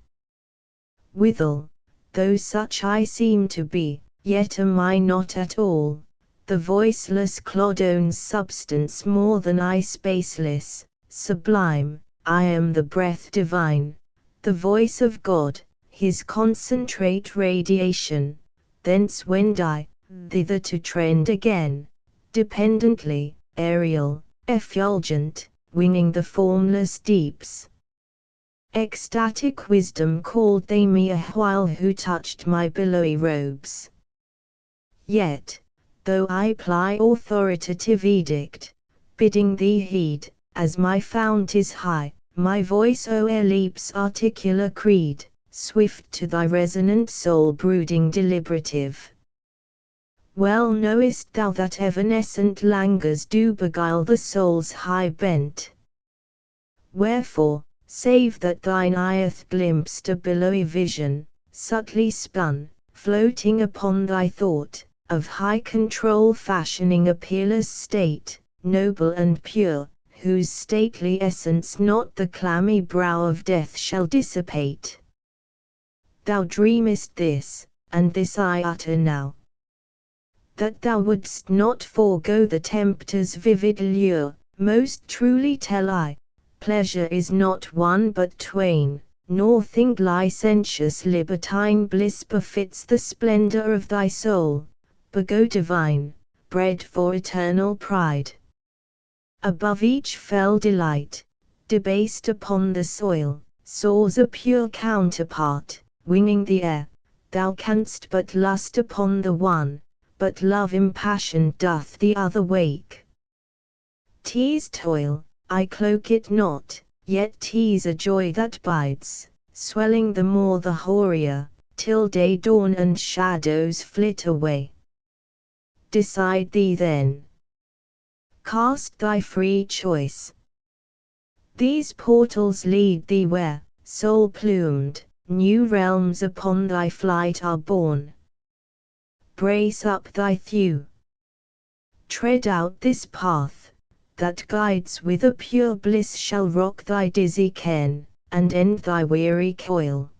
Withal, though such I seem to be, yet am I not at all, the voiceless clod owns substance more than I spaceless, sublime, I am the breath divine, the voice of God, his concentrate radiation, thence wend I, thither to trend again, dependently, aerial, effulgent, winging the formless deeps. Ecstatic wisdom called they me awhile who touched my billowy robes. Yet, though I ply authoritative edict, bidding thee heed, as my fount is high, my voice o'er leaps articular creed, swift to thy resonant soul brooding deliberative. Well knowest thou that evanescent languors do beguile the soul's high bent. Wherefore, save that thine eye hath glimpsed a billowy vision, subtly spun, floating upon thy thought, of high control fashioning a peerless state, noble and pure, whose stately essence not the clammy brow of death shall dissipate. Thou dreamest this, and this I utter now. That thou wouldst not forego the tempter's vivid lure, most truly tell I, pleasure is not one but twain, nor think licentious libertine bliss befits the splendor of thy soul, begotten divine, bred for eternal pride. Above each fell delight, debased upon the soil, soars a pure counterpart, winging the air, thou canst but lust upon the one, but love impassioned doth the other wake. 'Tis toil, I cloak it not, yet 'tis a joy that bides, swelling the more the hoarier, till day dawn and shadows flit away. Decide thee then. Cast thy free choice. These portals lead thee where, soul-plumed, new realms upon thy flight are born. Brace up thy thew. Tread out this path, that guides with a pure bliss shall rock thy dizzy ken, and end thy weary coil.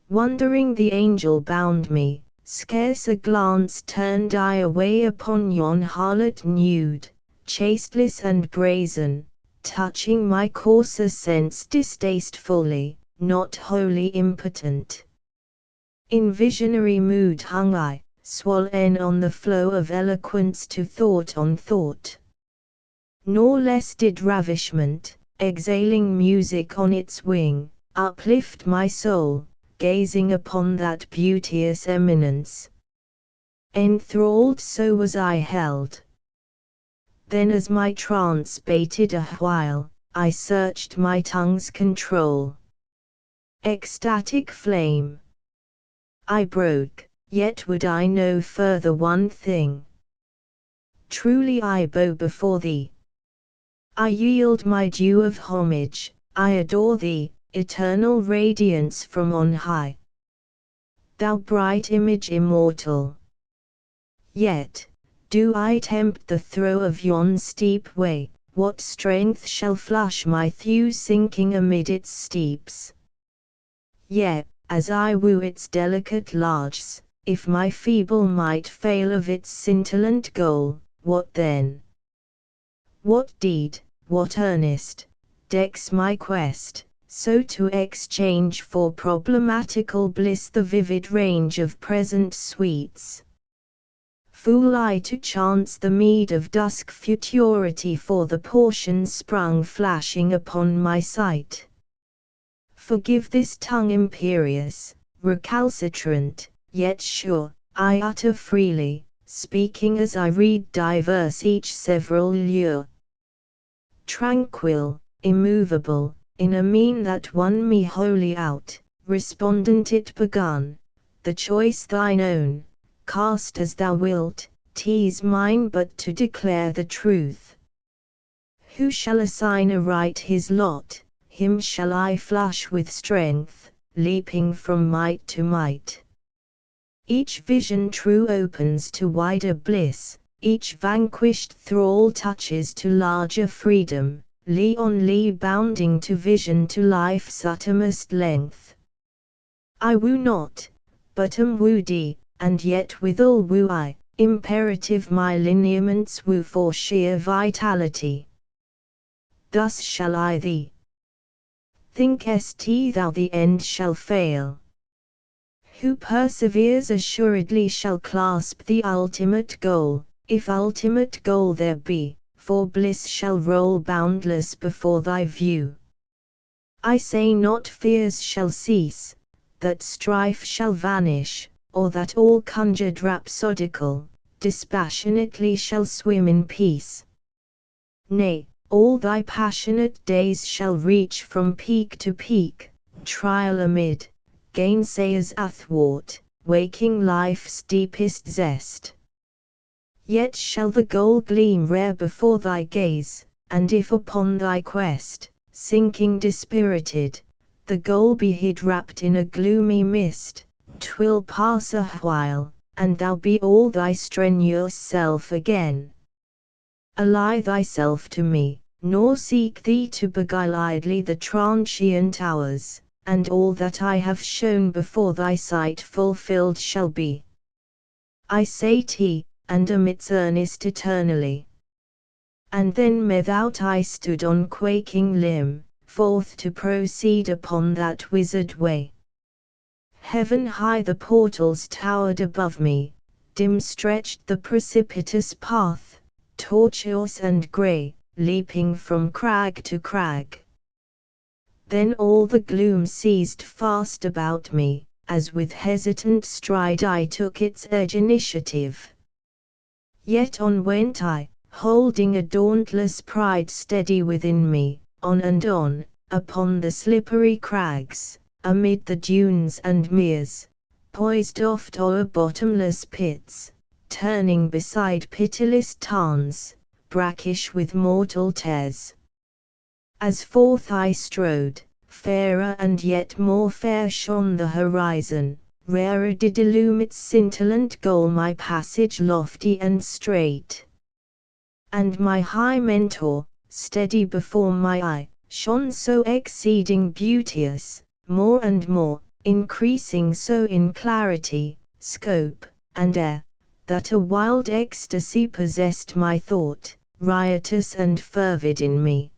Wondering the angel bound me, scarce a glance turned I away upon yon harlot nude, chasteless and brazen, touching my coarser sense distastefully, not wholly impotent. In visionary mood hung I, swollen on the flow of eloquence to thought on thought. Nor less did ravishment, exhaling music on its wing, uplift my soul, gazing upon that beauteous eminence. Enthralled so was I held. Then as my trance bated a while, I searched my tongue's control. Ecstatic flame I broke, yet would I know further one thing. Truly I bow before thee. I yield my due of homage, I adore thee, eternal radiance from on high. Thou bright image immortal. Yet, do I tempt the throe of yon steep way, what strength shall flush my thew sinking amid its steeps? Yea, as I woo its delicate larges, if my feeble might fail of its scintillant goal, what then? What deed, what earnest, decks my quest, so to exchange for problematical bliss the vivid range of present sweets? Fool I to chance the meed of dusk futurity for the portion sprung flashing upon my sight. Forgive this tongue imperious, recalcitrant, yet sure, I utter freely, speaking as I read diverse each several lure. Tranquil, immovable, in a mien that won me wholly out, respondent it begun, the choice thine own, cast as thou wilt, 'tis mine but to declare the truth. Who shall assign aright his lot, him shall I flush with strength, leaping from might to might. Each vision true opens to wider bliss, each vanquished thrall touches to larger freedom, lee on lee bounding to vision to life's uttermost length. I woo not, but am woody, and yet withal woo I, imperative my lineaments woo for sheer vitality. Thus shall I thee. Thinkest thou the end shall fail? Who perseveres assuredly shall clasp the ultimate goal, if ultimate goal there be, for bliss shall roll boundless before thy view. I say not fears shall cease, that strife shall vanish, or that all conjured rhapsodical, dispassionately shall swim in peace. Nay, all thy passionate days shall reach from peak to peak, trial amid, gainsayers athwart, waking life's deepest zest. Yet shall the goal gleam rare before thy gaze, and if upon thy quest, sinking dispirited, the goal be hid wrapped in a gloomy mist, 'twill pass a while, and thou be all thy strenuous self again. Ally thyself to me, nor seek thee to beguile idly the transient hours, and all that I have shown before thy sight fulfilled shall be. I say and am its earnest eternally. And then methought I stood on quaking limb, forth to proceed upon that wizard way. Heaven high the portals towered above me, dim stretched the precipitous path, tortuous and grey, leaping from crag to crag. Then all the gloom seized fast about me, as with hesitant stride I took its edge initiative. Yet on went I, holding a dauntless pride steady within me, on and on, upon the slippery crags, amid the dunes and meres, poised oft o'er bottomless pits, turning beside pitiless tarns, brackish with mortal tears. As forth I strode, fairer and yet more fair shone the horizon, rarer did illume its scintillant goal my passage lofty and straight. And my high mentor, steady before my eye, shone so exceeding beauteous, more and more, increasing so in clarity, scope, and air, that a wild ecstasy possessed my thought, riotous and fervid in me.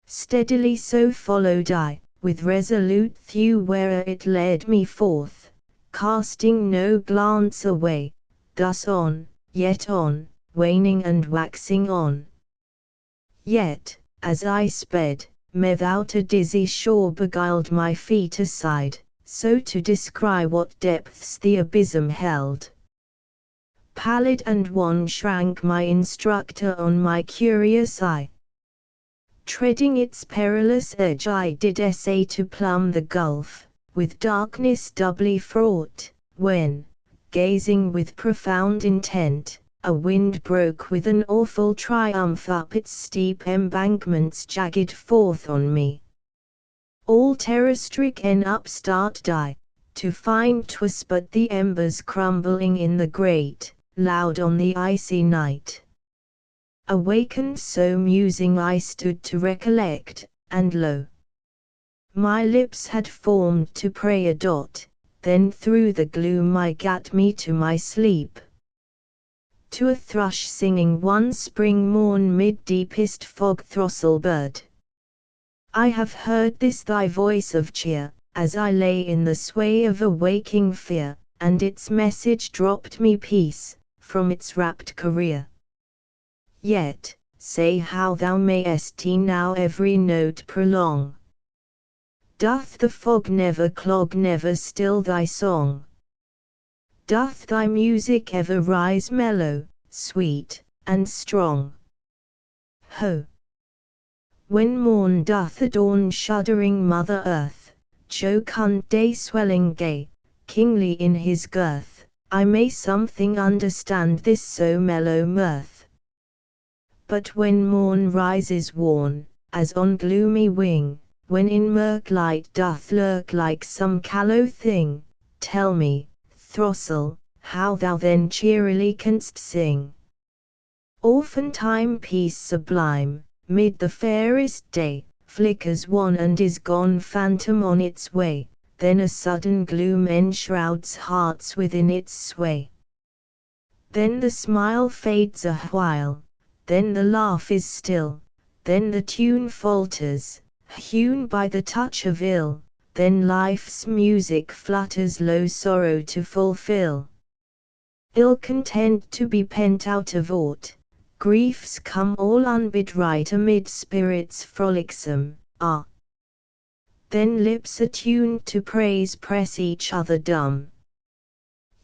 Steadily so followed I, with resolute thew where'er it led me forth, casting no glance away, thus on, yet on, waning and waxing on. Yet, as I sped, methought a dizzy shore beguiled my feet aside, so to descry what depths the abysm held. Pallid and wan shrank my instructor on my curious eye. Treading its perilous edge I did essay to plumb the gulf, with darkness doubly fraught, when, gazing with profound intent, a wind broke with an awful triumph up its steep embankments jagged forth on me. All terror-stricken up started I, to find 'twas but the embers crumbling in the grate, loud on the icy night. Awakened so musing I stood to recollect, and lo! My lips had formed to pray a dot, then through the gloom I gat me to my sleep. To a thrush singing one spring morn mid deepest fog throstle bird. I have heard this thy voice of cheer, as I lay in the sway of a waking fear, and its message dropped me peace, from its rapt career. Yet, say how thou mayest now every note prolong. Doth the fog never clog, never still thy song? Doth thy music ever rise mellow, sweet, and strong? Ho! When morn doth adorn shuddering Mother Earth, jocund day swelling gay, kingly in his girth, I may something understand this so mellow mirth. But when morn rises worn, as on gloomy wing, when in murk light doth lurk like some callow thing, tell me, throstle, how thou then cheerily canst sing. Orphan-time peace sublime, mid the fairest day, flickers wan and is gone phantom on its way, then a sudden gloom enshrouds hearts within its sway. Then the smile fades a while, then the laugh is still, then the tune falters, hewn by the touch of ill, then life's music flutters low sorrow to fulfill. Ill content to be pent out of aught, griefs come all unbid right amid spirits frolicsome, ah! Then lips attuned to praise press each other dumb.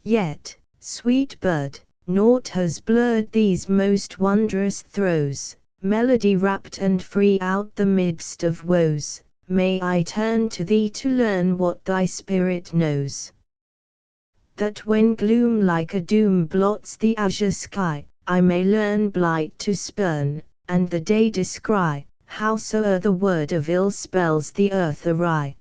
Yet, sweet bird, naught has blurred these most wondrous throes, melody rapt and free out the midst of woes, may I turn to thee to learn what thy spirit knows. That when gloom like a doom blots the azure sky, I may learn blight to spurn, and the day descry, howsoe'er the word of ill spells the earth awry.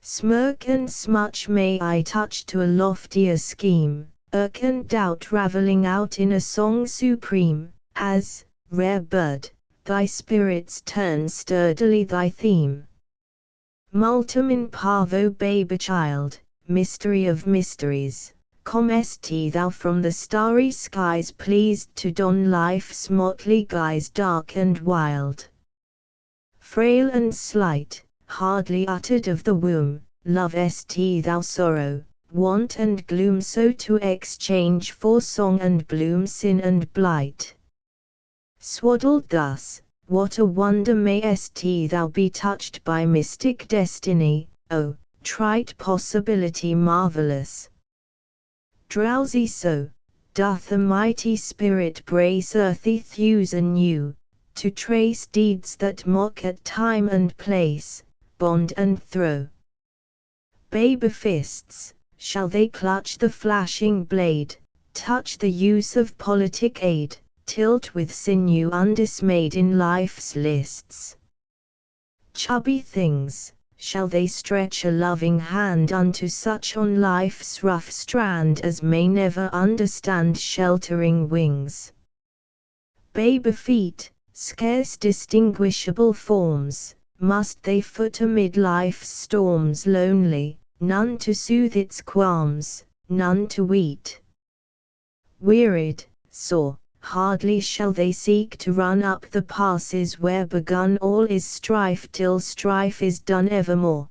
Smirk and smutch may I touch to a loftier scheme, irk and doubt ravelling out in a song supreme, as, rare bird, thy spirits turn sturdily thy theme. Multum in parvo babe child, mystery of mysteries, comest thou from the starry skies pleased to don life's motley guise dark and wild. Frail and slight, hardly uttered of the womb, lovest thou sorrow, want and gloom so to exchange for song and bloom sin and blight. Swaddled thus, what a wonder mayest thou be touched by mystic destiny, O, trite possibility marvelous. Drowsy so, doth a mighty spirit brace earthy thews anew, to trace deeds that mock at time and place, bond and throw. Babe fists, shall they clutch the flashing blade, touch the use of politic aid, tilt with sinew undismayed in life's lists? Chubby things, shall they stretch a loving hand unto such on life's rough strand as may never understand sheltering wings? Babe feet, scarce distinguishable forms, must they foot amid life's storms lonely, none to soothe its qualms, none to weet? Wearied, sore, hardly shall they seek to run up the passes where begun all is strife till strife is done evermore.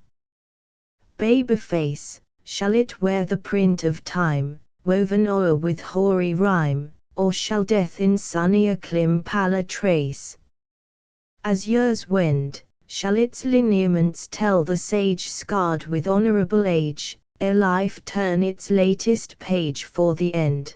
Babe face, shall it wear the print of time, woven o'er with hoary rhyme, or shall death in sunnier clime pallor trace? As years wend, shall its lineaments tell the sage scarred with honorable age, ere life turn its latest page for the end?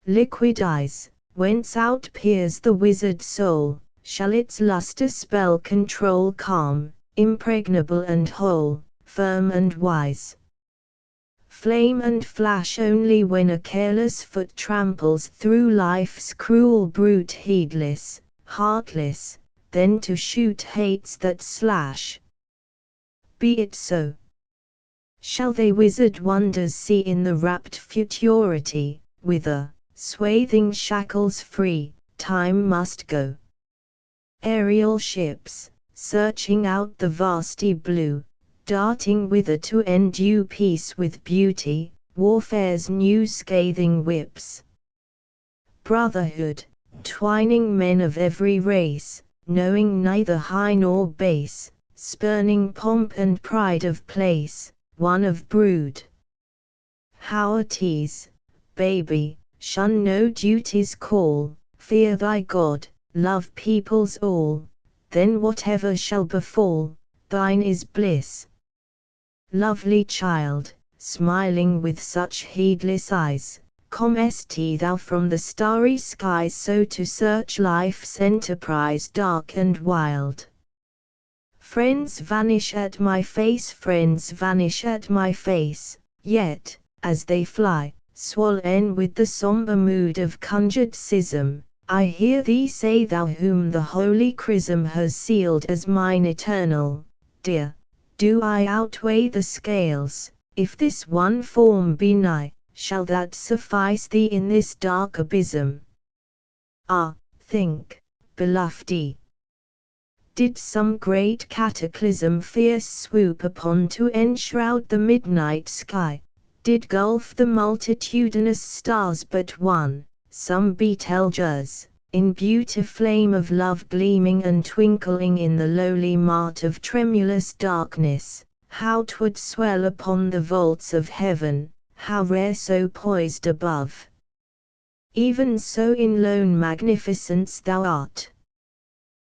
Liquid eyes, whence out peers the wizard soul, shall its lustre spell control calm, impregnable and whole, firm and wise? Flame and flash only when a careless foot tramples through life's cruel brute heedless, heartless, then to shoot hates that slash. Be it so. Shall they wizard wonders see in the rapt futurity, whither, swathing shackles free, time must go? Aerial ships, searching out the vasty blue, darting whither to endue peace with beauty, warfare's new scathing whips. Brotherhood, twining men of every race, knowing neither high nor base, spurning pomp and pride of place, one of brood. How at ease, baby, shun no duty's call, fear thy God, love peoples all, then whatever shall befall, thine is bliss. Lovely child, smiling with such heedless eyes, comest thou from the starry skies so to search life's enterprise dark and wild. Friends vanish at my face, friends vanish at my face, yet, as they fly, swollen with the sombre mood of conjured schism, I hear thee say, thou whom the holy chrism has sealed as mine eternal, dear, do I outweigh the scales, if this one form be nigh, shall that suffice thee in this dark abysm? Ah, think, beloved, did some great cataclysm fierce swoop upon to enshroud the midnight sky, did gulf the multitudinous stars but one, some Betelgeuse, imbued a flame of love gleaming and twinkling in the lowly mart of tremulous darkness, how 'twould swell upon the vaults of heaven, how rare so poised above. Even so in lone magnificence thou art.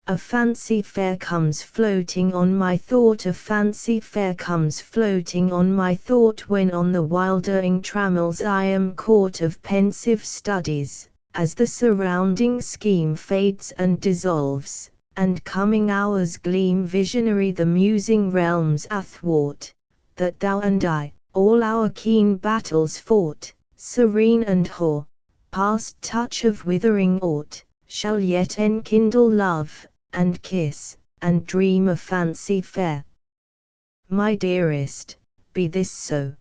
A fancy fair comes floating on my thought, a fancy fair comes floating on my thought when on the wildering trammels I am caught of pensive studies, as the surrounding scheme fades and dissolves, and coming hours gleam visionary the musing realms athwart, that thou and I, all our keen battles fought, serene and hoar, past touch of withering aught, shall yet enkindle love, and kiss, and dream a fancy fair. My dearest, be this so.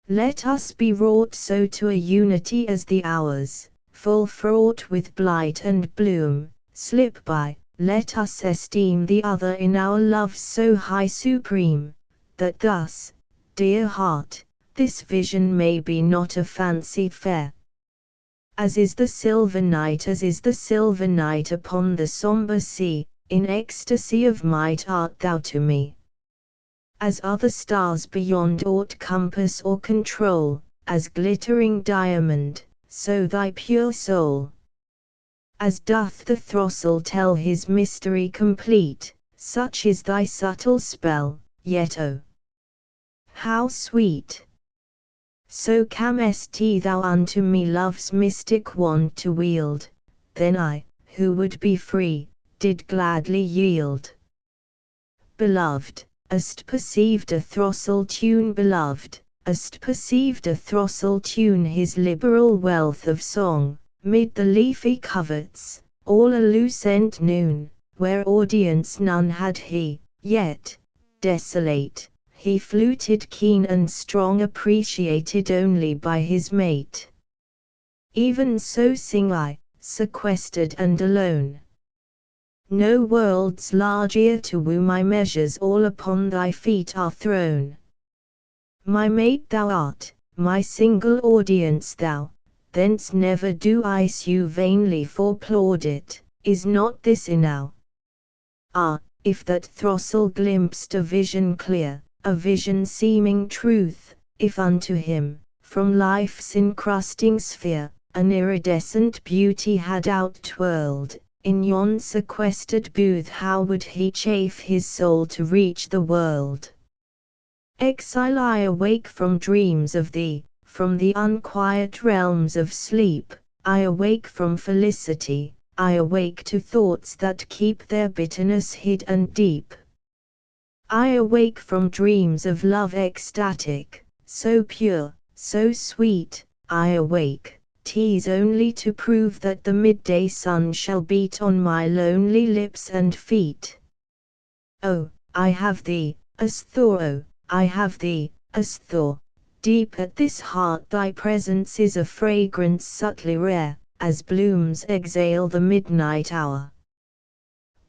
Let us be wrought so to a unity as the hours, full fraught with blight and bloom, slip by, let us esteem the other in our love so high supreme, that thus, dear heart, this vision may be not a fancy fair. As is the silver night, as is the silver night upon the sombre sea, in ecstasy of might art thou to me. As are the stars beyond aught compass or control, as glittering diamond, so thy pure soul. As doth the throstle tell his mystery complete, such is thy subtle spell, yet oh, how sweet! So camest thou unto me love's mystic wand to wield, then I, who would be free, did gladly yield. Beloved, hast perceived a throstle tune, beloved, hast perceived a throstle tune his liberal wealth of song, mid the leafy coverts, all a lucent noon, where audience none had he, yet, desolate, he fluted keen and strong, appreciated only by his mate. Even so sing I, sequestered and alone. No world's large ear to woo my measures all upon thy feet are thrown. My mate thou art, my single audience thou, thence never do I sue vainly for plaudit, is not this enow? Ah, if that throstle glimpsed a vision clear, a vision seeming truth, if unto him, from life's encrusting sphere, an iridescent beauty had outtwirled, in yon sequestered booth how would he chafe his soul to reach the world? Exile, I awake from dreams of thee, from the unquiet realms of sleep, I awake from felicity, I awake to thoughts that keep their bitterness hid and deep. I awake from dreams of love ecstatic, so pure, so sweet, I awake, 'tis only to prove that the midday sun shall beat on my lonely lips and feet. Oh, I have thee, Asthore, oh, I have thee, Asthore, deep at this heart thy presence is a fragrance subtly rare, as blooms exhale the midnight hour.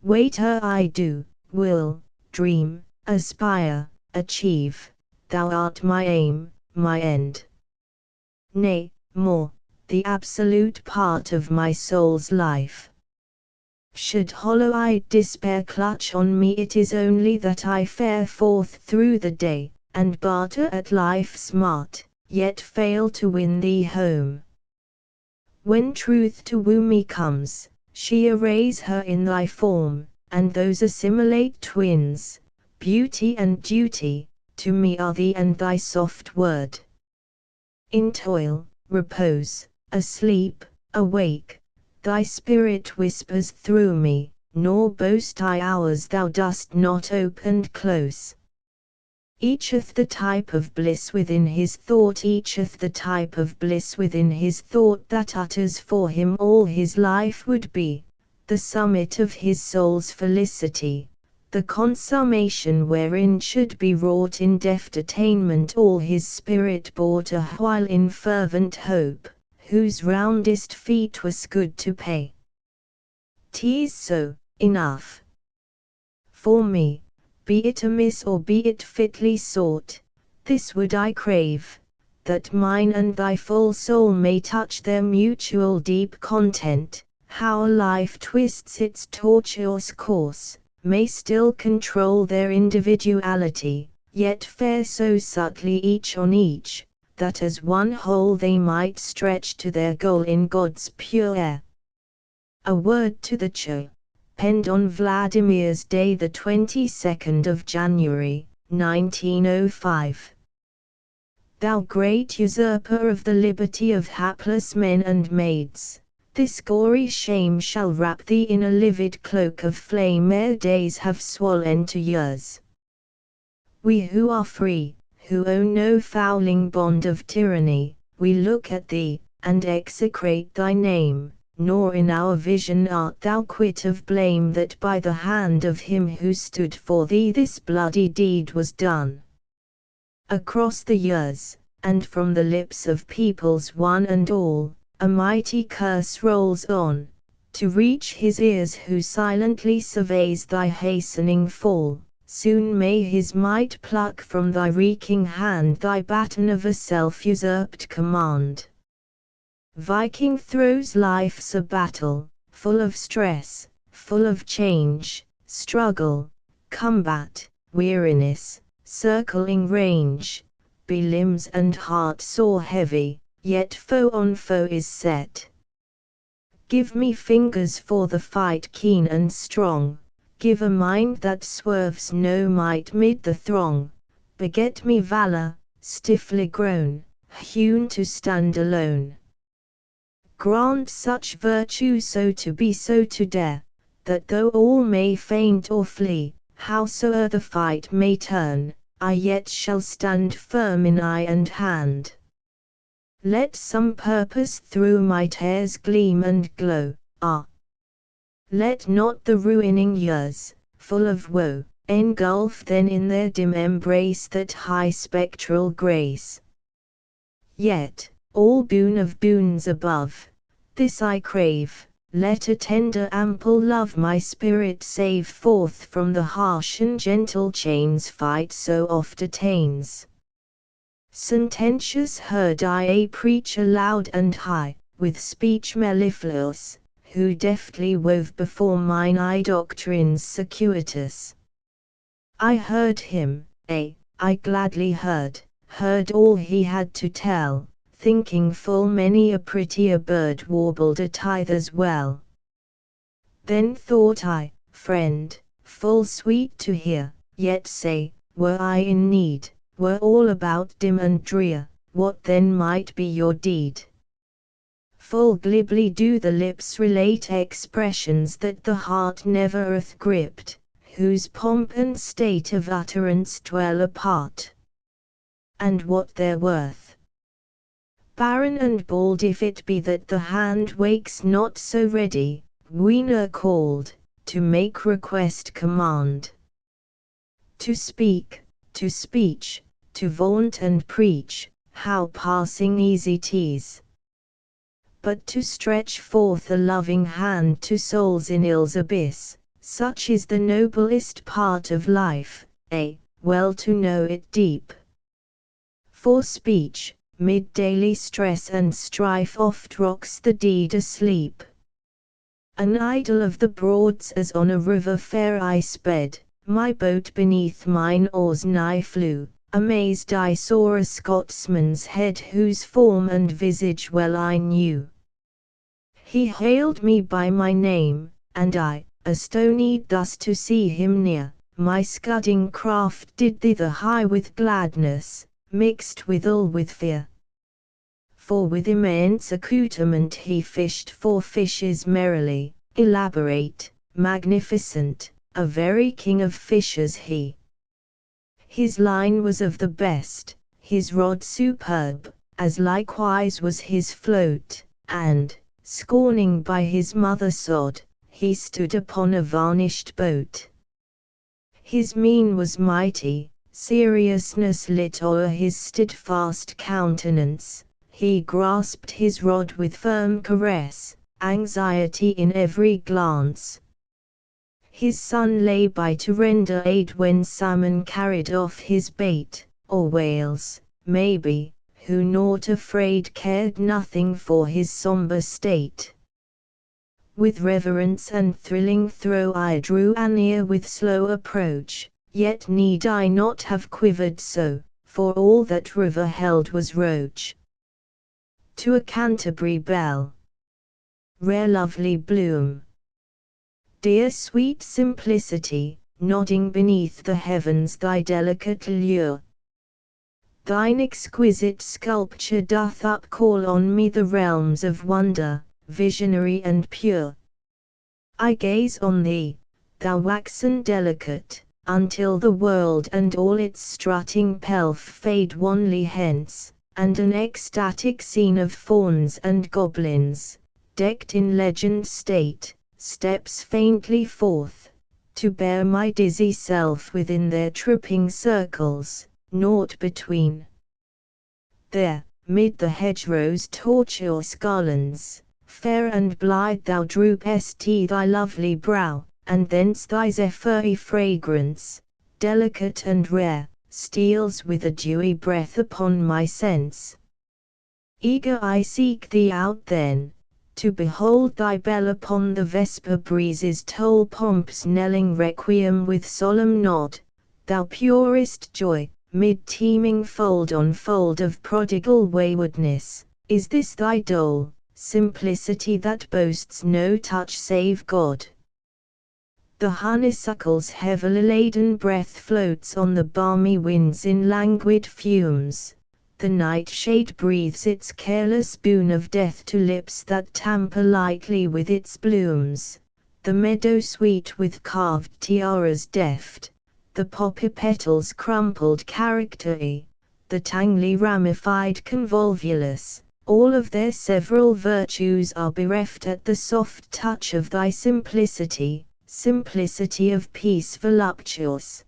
Waiter I do, will, dream, aspire, achieve, thou art my aim, my end. Nay, more, the absolute part of my soul's life. Should hollow-eyed despair clutch on me, it is only that I fare forth through the day, and barter at life's mart, yet fail to win thee home. When truth to woo me comes, she arrays her in thy form, and those assimilate twins, Beauty and duty, to me are thee and thy soft word. In toil, repose, asleep, awake, thy spirit whispers through me, nor boast I hours thou dost not open close. Eacheth the type of bliss within his thought, eacheth the type of bliss within his thought that utters for him all his life would be, the summit of his soul's felicity, the consummation wherein should be wrought in deft attainment all his spirit bought a while in fervent hope, whose roundest feet was good to pay. 'Tis so, enough. For me, be it amiss or be it fitly sought, this would I crave, that mine and thy full soul may touch their mutual deep content, how life twists its tortuous course, may still control their individuality, yet fare so subtly each on each, that as one whole they might stretch to their goal in God's pure air. A word to the Cho. Penned on Vladimir's Day, the 22nd of January, 1905. Thou great usurper of the liberty of hapless men and maids, this gory shame shall wrap thee in a livid cloak of flame ere days have swollen to years. We who are free, who own no fouling bond of tyranny, we look at thee, and execrate thy name. Nor in our vision art thou quit of blame that by the hand of him who stood for thee this bloody deed was done. Across the years, and from the lips of peoples one and all, a mighty curse rolls on, to reach his ears who silently surveys thy hastening fall. Soon may his might pluck from thy reeking hand thy baton of a self-usurped command. Viking throws life's a battle, full of stress, full of change, struggle, combat, weariness, circling range, be limbs and heart sore heavy, yet foe on foe is set. Give me fingers for the fight keen and strong, give a mind that swerves no might mid the throng, beget me valor, stiffly grown, hewn to stand alone. Grant such virtue so to be so to dare, that though all may faint or flee, howsoe'er the fight may turn, I yet shall stand firm in eye and hand. Let some purpose through my tears gleam and glow, let not the ruining years, full of woe, engulf then in their dim embrace that high spectral grace. Yet, all boon of boons above, this I crave, let a tender ample love my spirit save forth from the harsh and gentle chains fight so oft attains. Sententious heard I a preacher loud and high, with speech mellifluous, who deftly wove before mine eye doctrines circuitous. I heard him, I gladly heard all he had to tell, thinking full many a prettier bird warbled a tithe as well. Then thought I, friend, full sweet to hear, yet say, were I in need, were all about dim and drear, what then might be your deed? Full glibly do the lips relate expressions that the heart never hath gripped, whose pomp and state of utterance dwell apart. And what their worth? Barren and bald if it be that the hand wakes not so ready, weaner called, to make request command. To speak, to speech, to vaunt and preach, how passing easy 'tis. But to stretch forth a loving hand to souls in ill's abyss, such is the noblest part of life, well to know it deep. For speech, mid daily stress and strife oft rocks the deed asleep. An idol of the Broads as on a river fair I sped, my boat beneath mine oars nigh flew, amazed I saw a Scotsman's head whose form and visage well I knew. He hailed me by my name, and I, astonied thus to see him near, my scudding craft did thither hie with gladness, mixed withal with fear. For with immense accoutrement he fished for fishes merrily, elaborate, magnificent, a very king of fishers he. His line was of the best, his rod superb, as likewise was his float, and, scorning by his mother sod, he stood upon a varnished boat. His mien was mighty, seriousness lit o'er his steadfast countenance, he grasped his rod with firm caress, anxiety in every glance. His son lay by to render aid when salmon carried off his bait, or whales, maybe, who naught afraid cared nothing for his sombre state. With reverence and thrilling throe I drew anear with slow approach, yet need I not have quivered so, for all that river held was roach. To a Canterbury belle, rare lovely bloom, dear sweet simplicity, nodding beneath the heavens thy delicate lure. Thine exquisite sculpture doth upcall on me the realms of wonder, visionary and pure. I gaze on thee, thou waxen delicate, until the world and all its strutting pelf fade wanly hence, and an ecstatic scene of fauns and goblins, decked in legend state, steps faintly forth, to bear my dizzy self within their tripping circles, naught between. There, mid the hedgerows' tortuous garlands, fair and blithe thou droopest thy lovely brow, and thence thy zephyry fragrance, delicate and rare, steals with a dewy breath upon my sense. Eager I seek thee out then, to behold thy bell upon the vesper breezes toll pomp's knelling requiem with solemn nod, thou purest joy, mid teeming fold on fold of prodigal waywardness, is this thy dole, simplicity that boasts no touch save God. The honeysuckle's heavily laden breath floats on the balmy winds in languid fumes, the nightshade breathes its careless boon of death to lips that tamper lightly with its blooms, the meadow sweet with carved tiaras deft, the poppy petals crumpled charactery, the tangly ramified convolvulus, all of their several virtues are bereft at the soft touch of thy simplicity, simplicity of peace voluptuous.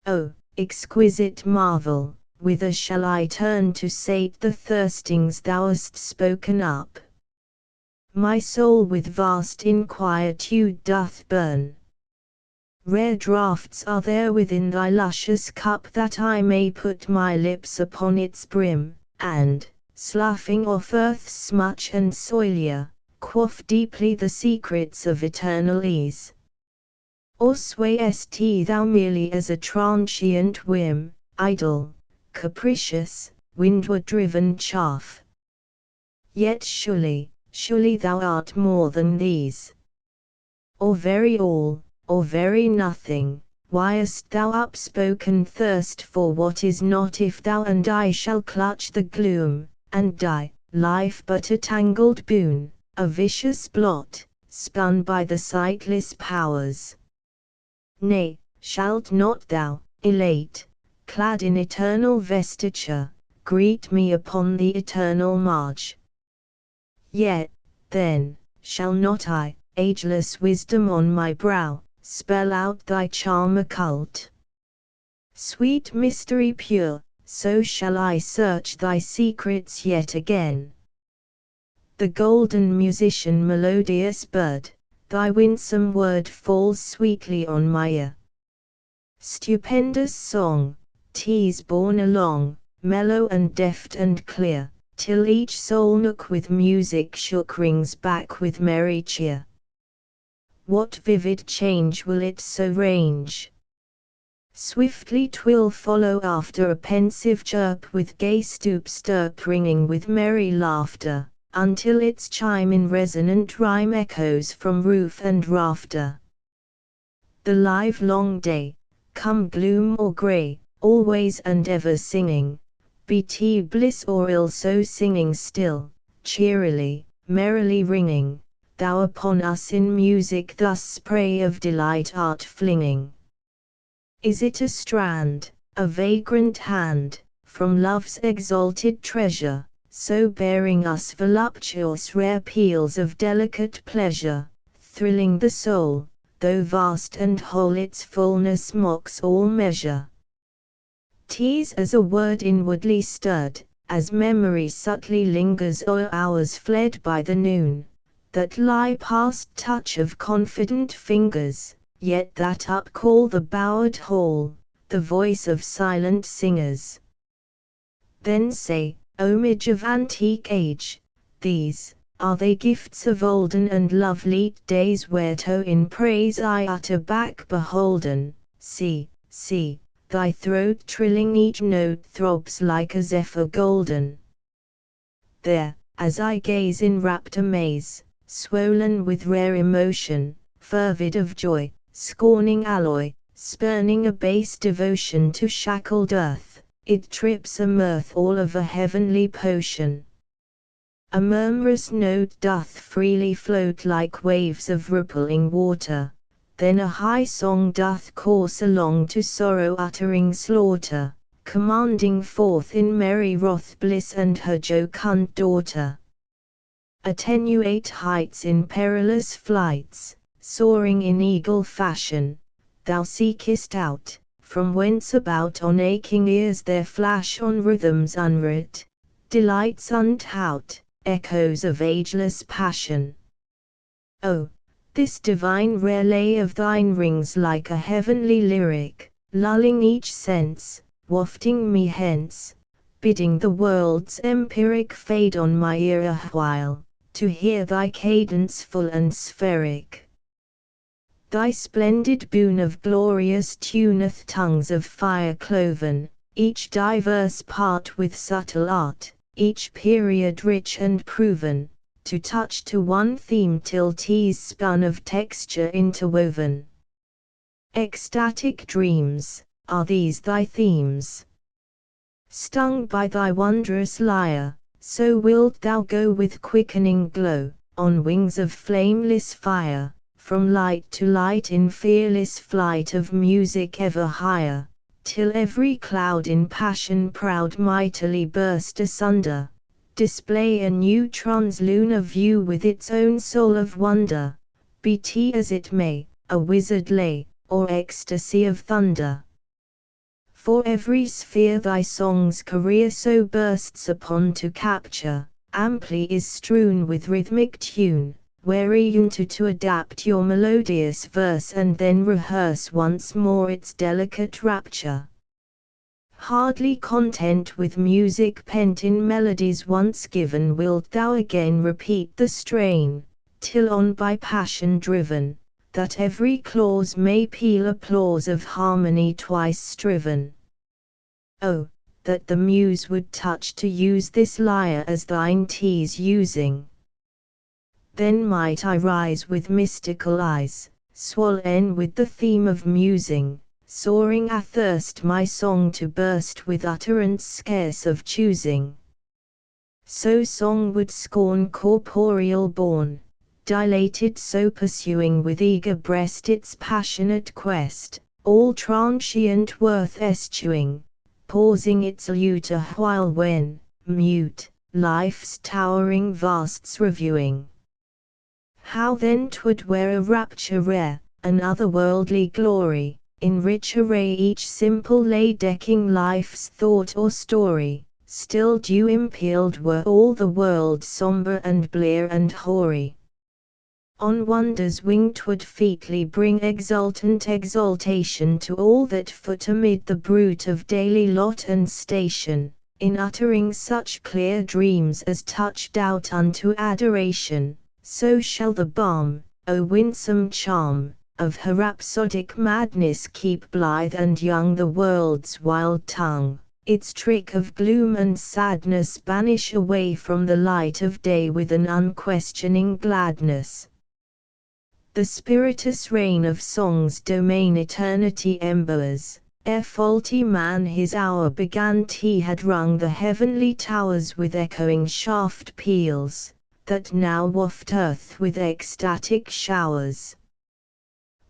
O, exquisite marvel, whither shall I turn to sate the thirstings thou hast spoken up? My soul with vast inquietude doth burn. Rare draughts are there within thy luscious cup that I may put my lips upon its brim, and, sloughing off earth's smutch and soilure, quaff deeply the secrets of eternal ease. Or swayest thou merely as a transient whim, idle, capricious, windward-driven chaff? Yet surely, surely thou art more than these. Or very all, or very nothing, why hast thou upspoken thirst for what is not? If thou and I shall clutch the gloom, and die, life but a tangled boon, a vicious blot, spun by the sightless powers. Nay, shalt not thou, elate, clad in eternal vestiture, greet me upon the eternal marge? Yet, then, shall not I, ageless wisdom on my brow, spell out thy charm occult? Sweet mystery pure, so shall I search thy secrets yet again. The golden musician melodious bird, thy winsome word falls sweetly on my ear. Stupendous song, 'tis borne along, mellow and deft and clear, till each soul nook with music shook rings back with merry cheer. What vivid change will it so range? Swiftly 'twill follow after a pensive chirp with gay stoop stirp ringing with merry laughter, until its chime in resonant rhyme echoes from roof and rafter. the livelong day, come gloom or grey, always and ever singing, be tea bliss or ill, so singing still, cheerily, merrily ringing, thou upon us in music thus spray of delight art flinging. Is it a strand, a vagrant hand, from love's exalted treasure, so bearing us voluptuous rare peals of delicate pleasure, thrilling the soul, though vast and whole its fullness mocks all measure? 'Tis as a word inwardly stirred, as memory subtly lingers o'er hours fled by the noon, that lie past touch of confident fingers, yet that upcall the bowered hall, the voice of silent singers. Then say, homage of antique age, these, are they gifts of olden and love-leet days, whereto in praise I utter back beholden? See, see, thy throat trilling, each note throbs like a zephyr golden. There, as I gaze in rapt amaze, swollen with rare emotion, fervid of joy, scorning alloy, spurning a base devotion to shackled earth, it trips a mirth all of a heavenly potion. A murmurous note doth freely float like waves of rippling water, then a high song doth course along to sorrow uttering slaughter, commanding forth in merry wrath bliss and her jocund daughter. Attenuate heights in perilous flights, soaring in eagle fashion, thou seekest out, from whence about on aching ears there flash on rhythms unwrit, delights untaught, echoes of ageless passion. Oh, this divine rare lay of thine rings like a heavenly lyric, lulling each sense, wafting me hence, bidding the world's empiric fade on my ear a while, to hear thy cadence full and spheric. Thy splendid boon of glorious tuneth tongues of fire cloven, each diverse part with subtle art, each period rich and proven, to touch to one theme till 'tis spun of texture interwoven. Ecstatic dreams, are these thy themes? Stung by thy wondrous lyre, so wilt thou go with quickening glow, on wings of flameless fire, from light to light in fearless flight of music ever higher, till every cloud in passion proud mightily burst asunder, display a new translunar view with its own soul of wonder, be 't as it may, a wizard lay, or ecstasy of thunder. For every sphere thy song's career so bursts upon to capture, amply is strewn with rhythmic tune, wherein to adapt your melodious verse and then rehearse once more its delicate rapture. Hardly content with music pent in melodies once given, wilt thou again repeat the strain, till on by passion driven, that every clause may peal applause of harmony twice striven. Oh, that the muse would touch to use this lyre as thine 'tis using. Then might I rise with mystical eyes, swollen with the theme of musing, soaring athirst my song to burst with utterance scarce of choosing. So song would scorn corporeal born, dilated so pursuing with eager breast its passionate quest, all transient worth eschewing, pausing its lute a while when, mute, life's towering vasts reviewing. How then 'twould wear a rapture rare, an otherworldly glory, in rich array each simple lay decking life's thought or story, still dew impaled were all the world sombre and blear and hoary. On wonder's wing 'twould featly bring exultant exaltation to all that foot amid the bruit of daily lot and station, in uttering such clear dreams as touch doubt unto adoration. So shall the balm, O winsome charm, of her rhapsodic madness keep blithe and young the world's wild tongue, its trick of gloom and sadness banish away from the light of day with an unquestioning gladness. The spiritus reign of song's domain eternity emboers, ere faulty man his hour began he had rung the heavenly towers with echoing shaft peals, that now waft earth with ecstatic showers.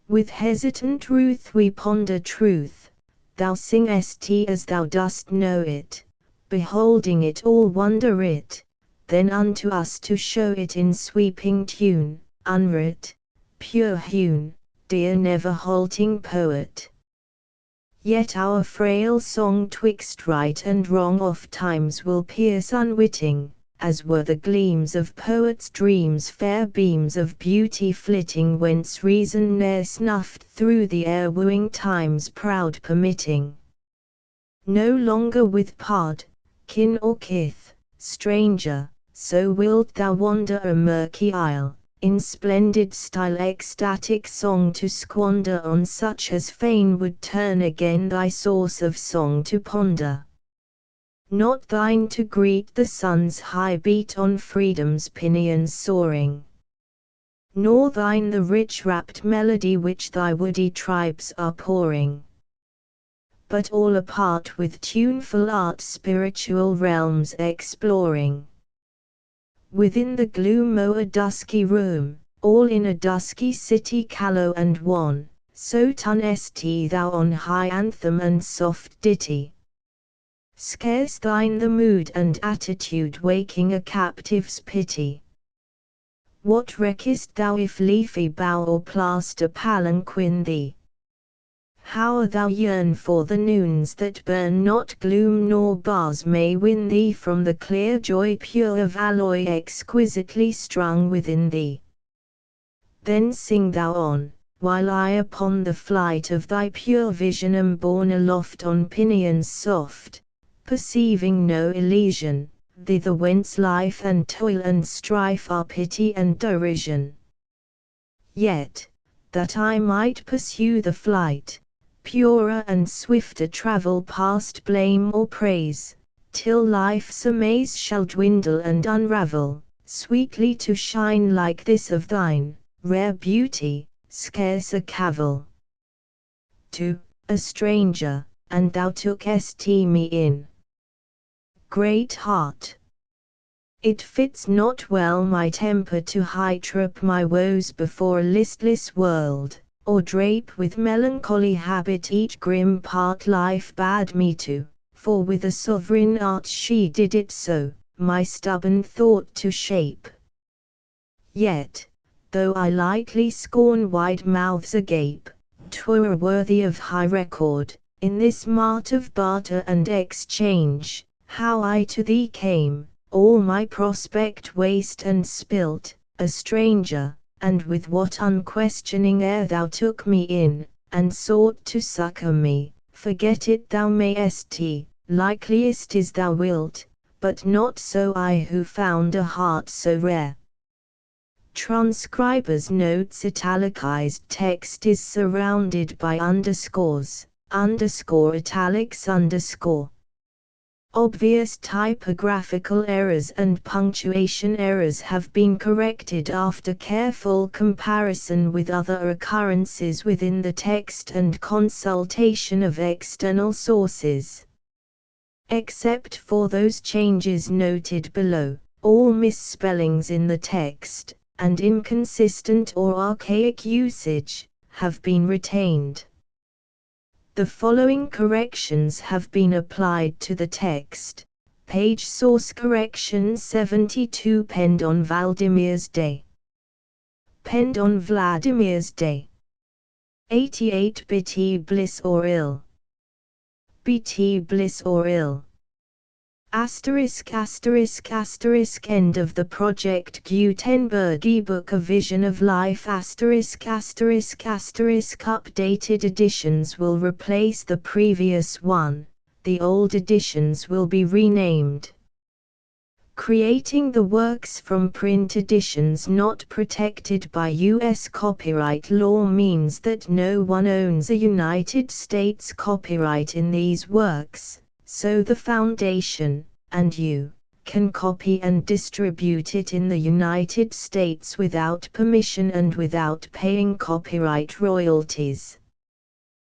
With hesitant ruth we ponder truth, thou singest as thou dost know it, beholding it all wonder it, then unto us to show it in sweeping tune, unwrit, pure hewn, dear never halting poet. Yet our frail song twixt right and wrong oft times will pierce unwitting, as were the gleams of poets' dreams fair beams of beauty flitting whence reason ne'er snuffed through the air wooing time's proud permitting. No longer with part, kin or kith, stranger, so wilt thou wander a murky isle, in splendid style ecstatic song to squander on such as fain would turn again thy source of song to ponder. Not thine to greet the sun's high beat on freedom's pinions soaring, nor thine the rich rapt melody which thy woody tribes are pouring, but all apart with tuneful art spiritual realms exploring. Within the gloom o' a dusky room, all in a dusky city callow and wan, so tunest thou on high anthem and soft ditty. Scarce thine the mood and attitude waking a captive's pity. What reckest thou if leafy bough or plaster palanquin thee? How thou yearn for the noons that burn not gloom nor bars may win thee from the clear joy pure of alloy exquisitely strung within thee. Then sing thou on, while I upon the flight of thy pure vision am borne aloft on pinions soft, perceiving no Elysian, thither whence life and toil and strife are pity and derision. Yet, that I might pursue the flight, purer and swifter travel past blame or praise, till life's amaze shall dwindle and unravel, sweetly to shine like this of thine, rare beauty, scarce a cavil. To, a stranger, and thou tookest me in. Great heart! It fits not well my temper to high-trip my woes before a listless world, or drape with melancholy habit each grim part life bade me to, for with a sovereign art she did it so, my stubborn thought to shape. Yet, though I lightly scorn wide mouths agape, 'twere worthy of high record, in this mart of barter and exchange, how I to thee came, all my prospect waste and spilt, a stranger, and with what unquestioning air thou took me in, and sought to succour me, forget it thou mayest, likeliest is thou wilt, but not so I who found a heart so rare. Transcriber's notes italicized text is surrounded by underscores, underscore italics underscore. Obvious typographical errors and punctuation errors have been corrected after careful comparison with other occurrences within the text and consultation of external sources. Except for those changes noted below, all misspellings in the text, and inconsistent or archaic usage, have been retained. The following corrections have been applied to the text. Page source correction 72 penned on Valdimir's Day. Penned on Vladimir's Day. 88 BT bliss or ill. BT bliss or ill. Asterisk asterisk asterisk end of the Project Gutenberg ebook A Vision of Life asterisk asterisk asterisk updated editions will replace the previous one, the old editions will be renamed. Creating the works from print editions not protected by U.S. copyright law means that no one owns a United States copyright in these works, so the Foundation, and you, can copy and distribute it in the United States without permission and without paying copyright royalties.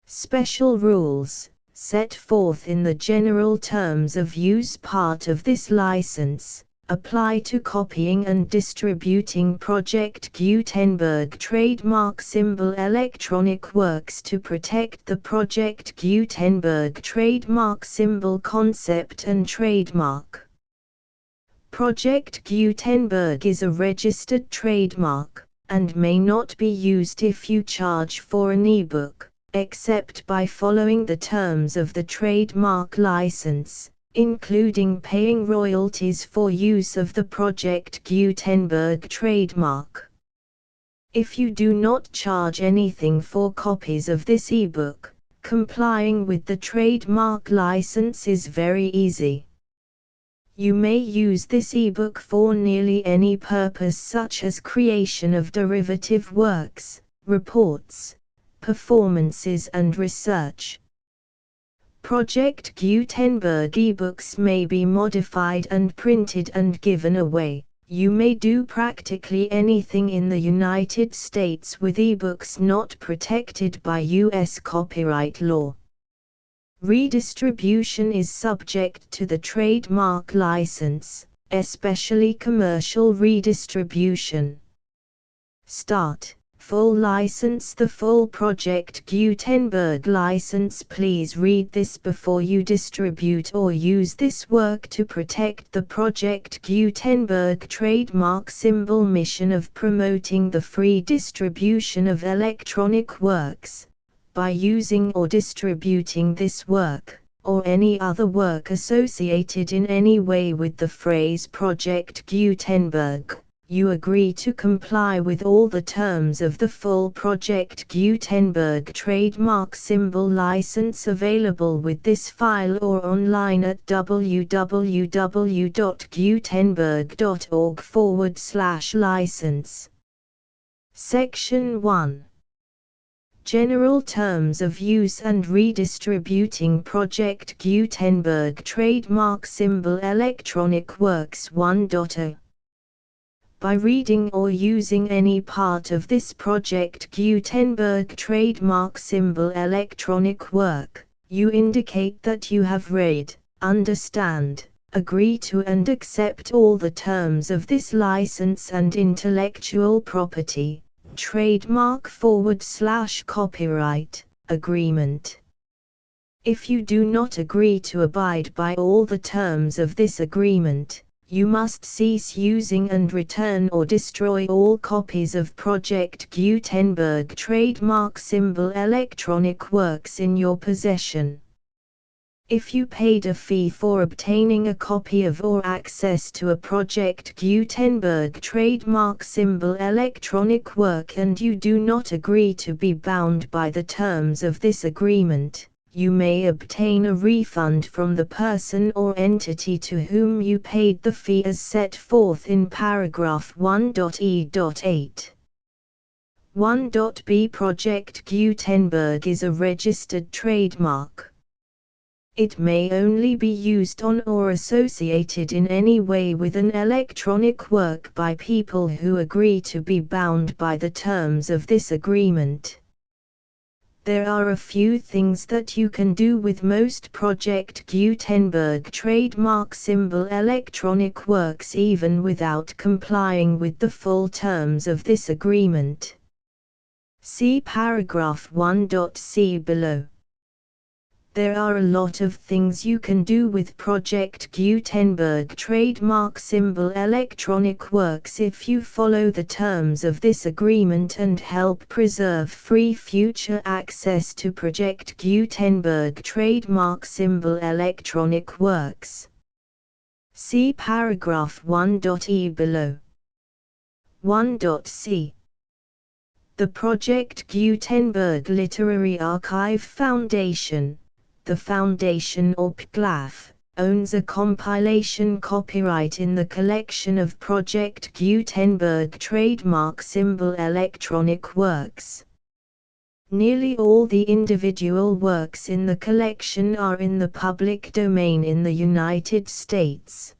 Special rules, set forth in the general terms of use part of this license, apply to copying and distributing Project Gutenberg trademark symbol electronic works to protect the Project Gutenberg trademark symbol concept and trademark. Project Gutenberg is a registered trademark, and may not be used if you charge for an ebook, except by following the terms of the trademark license, including paying royalties for use of the Project Gutenberg trademark. If you do not charge anything for copies of this ebook, complying with the trademark license is very easy. You may use this ebook for nearly any purpose such as creation of derivative works, reports, performances and research. Project Gutenberg ebooks may be modified and printed and given away. You may do practically anything in the United States with ebooks not protected by U.S. copyright law. Redistribution is subject to the trademark license, especially commercial redistribution. Start. Full license. The full Project Gutenberg license. Please read this before you distribute or use this work to protect the Project Gutenberg trademark symbol mission of promoting the free distribution of electronic works, by using or distributing this work, or any other work associated in any way with the phrase Project Gutenberg. You agree to comply with all the terms of the full Project Gutenberg trademark symbol license available with this file or online at www.gutenberg.org/license. Section 1. General Terms of Use and Redistributing Project Gutenberg Trademark Symbol Electronic Works 1.0. By reading or using any part of this Project Gutenberg trademark symbol electronic work, you indicate that you have read, understand, agree to and accept all the terms of this license and intellectual property, trademark/copyright, agreement. If you do not agree to abide by all the terms of this agreement, you must cease using and return or destroy all copies of Project Gutenberg trademark symbol electronic works in your possession. If you paid a fee for obtaining a copy of or access to a Project Gutenberg trademark symbol electronic work and you do not agree to be bound by the terms of this agreement, you may obtain a refund from the person or entity to whom you paid the fee as set forth in paragraph 1.e.8. 1.b. Project Gutenberg is a registered trademark. It may only be used on or associated in any way with an electronic work by people who agree to be bound by the terms of this agreement. There are a few things that you can do with most Project Gutenberg trademark symbol electronic works even without complying with the full terms of this agreement. See paragraph 1.c below. There are a lot of things you can do with Project Gutenberg trademark symbol electronic works if you follow the terms of this agreement and help preserve free future access to Project Gutenberg trademark symbol electronic works. See paragraph 1.e below. 1.c. The Project Gutenberg Literary Archive Foundation, the Foundation or PGLAF, owns a compilation copyright in the collection of Project Gutenberg trademark symbol electronic works. Nearly all the individual works in the collection are in the public domain in the United States.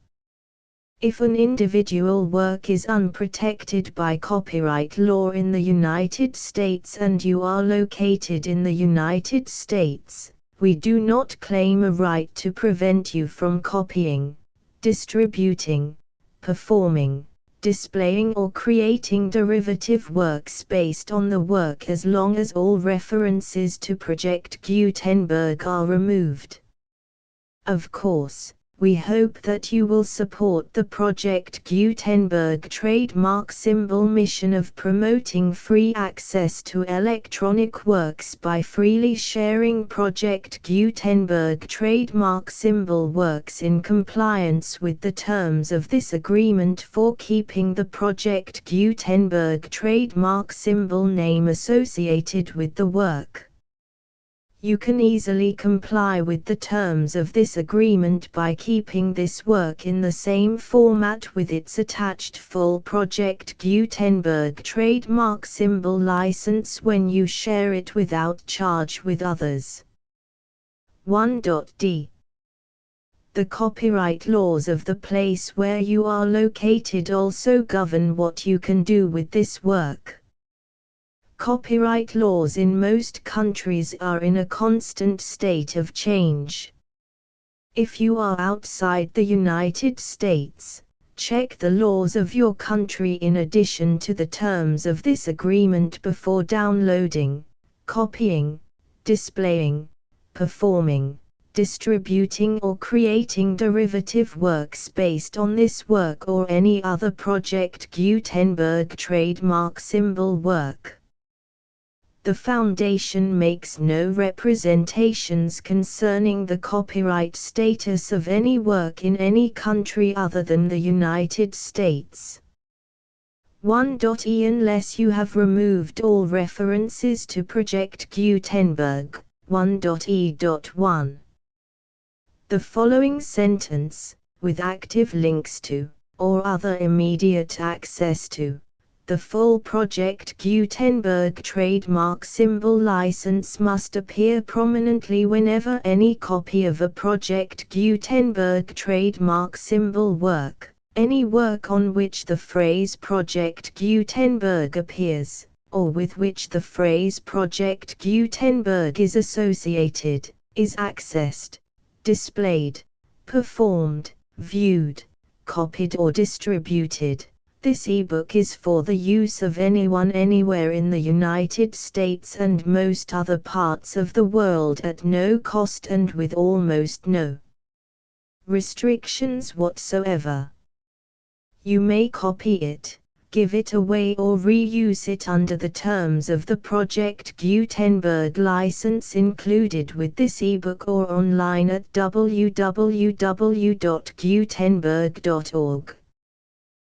If an individual work is unprotected by copyright law in the United States and you are located in the United States, we do not claim a right to prevent you from copying, distributing, performing, displaying or creating derivative works based on the work as long as all references to Project Gutenberg are removed. Of course, we hope that you will support the Project Gutenberg trademark symbol mission of promoting free access to electronic works by freely sharing Project Gutenberg trademark symbol works in compliance with the terms of this agreement for keeping the Project Gutenberg trademark symbol name associated with the work. You can easily comply with the terms of this agreement by keeping this work in the same format with its attached full Project Gutenberg trademark symbol license when you share it without charge with others. 1.d. The copyright laws of the place where you are located also govern what you can do with this work. Copyright laws in most countries are in a constant state of change. If you are outside the United States, check the laws of your country in addition to the terms of this agreement before downloading, copying, displaying, performing, distributing or creating derivative works based on this work or any other Project Gutenberg trademark symbol work. The Foundation makes no representations concerning the copyright status of any work in any country other than the United States. 1.e. Unless you have removed all references to Project Gutenberg, 1.e.1. The following sentence, with active links to, or other immediate access to, the full Project Gutenberg trademark symbol license must appear prominently whenever any copy of a Project Gutenberg trademark symbol work, any work on which the phrase Project Gutenberg appears, or with which the phrase Project Gutenberg is associated, is accessed, displayed, performed, viewed, copied or distributed. This ebook is for the use of anyone anywhere in the United States and most other parts of the world at no cost and with almost no restrictions whatsoever. You may copy it, give it away or reuse it under the terms of the Project Gutenberg license included with this ebook or online at www.gutenberg.org.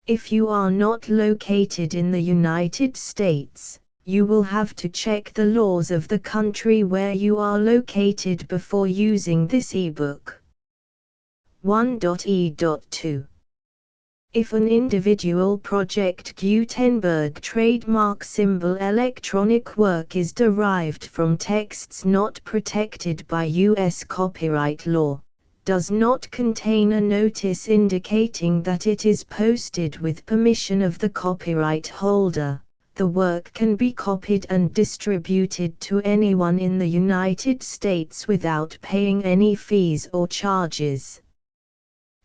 If you are not located in the United States, you will have to check the laws of the country where you are located before using this ebook. 1.e.2. If an individual Project Gutenberg trademark symbol electronic work is derived from texts not protected by U.S. copyright law, does not contain a notice indicating that it is posted with permission of the copyright holder, the work can be copied and distributed to anyone in the United States without paying any fees or charges.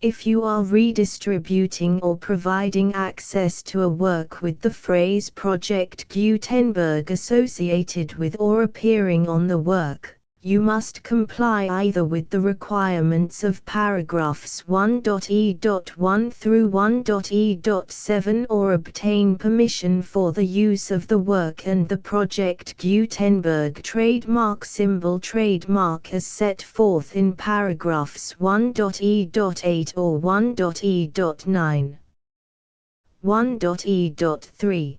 If you are redistributing or providing access to a work with the phrase Project Gutenberg associated with or appearing on the work, you must comply either with the requirements of paragraphs 1.e.1 through 1.e.7 or obtain permission for the use of the work and the Project Gutenberg trademark symbol trademark as set forth in paragraphs 1.e.8 or 1.e.9. 1.e.3.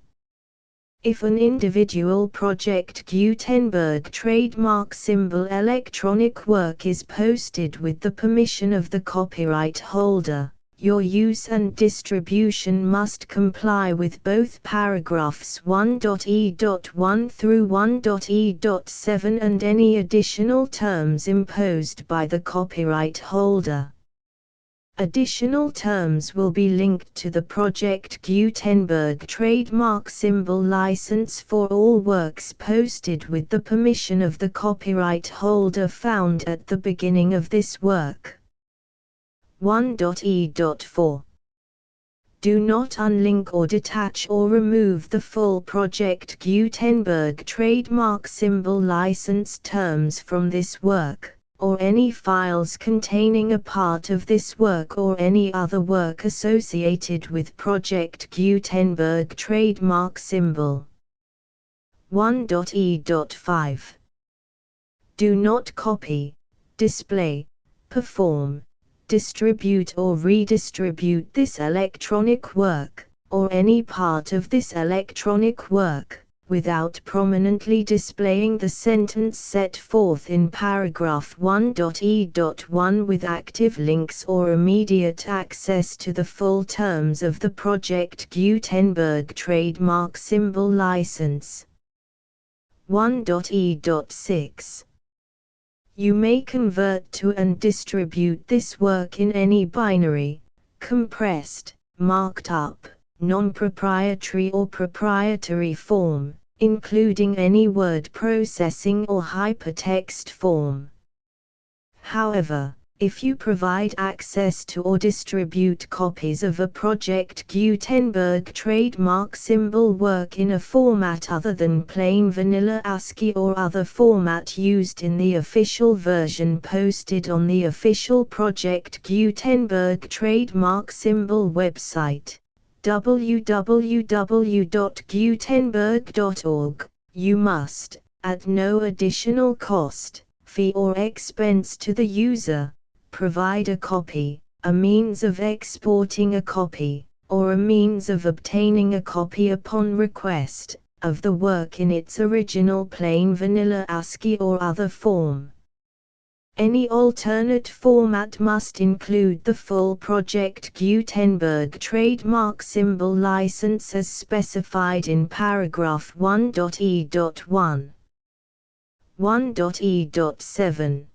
If an individual Project Gutenberg trademark symbol electronic work is posted with the permission of the copyright holder, your use and distribution must comply with both paragraphs 1.e.1 through 1.e.7 and any additional terms imposed by the copyright holder. Additional terms will be linked to the Project Gutenberg trademark symbol license for all works posted with the permission of the copyright holder found at the beginning of this work. 1.e.4 Do not unlink or detach or remove the full Project Gutenberg trademark symbol license terms from this work, or any files containing a part of this work or any other work associated with Project Gutenberg trademark symbol. 1.e.5 Do not copy, display, perform, distribute or redistribute this electronic work, or any part of this electronic work, without prominently displaying the sentence set forth in paragraph 1.e.1 with active links or immediate access to the full terms of the Project Gutenberg trademark symbol license. 1.e.6 You may convert to and distribute this work in any binary, compressed, marked up, non-proprietary or proprietary form, including any word processing or hypertext form. However, if you provide access to or distribute copies of a Project Gutenberg trademark symbol work in a format other than plain vanilla ASCII or other format used in the official version posted on the official Project Gutenberg trademark symbol website, www.gutenberg.org, you must, at no additional cost, fee or expense to the user, provide a copy, a means of exporting a copy, or a means of obtaining a copy upon request, of the work in its original plain vanilla ASCII or other form. Any alternate format must include the full Project Gutenberg trademark symbol license as specified in paragraph 1.e.1. 1.e.7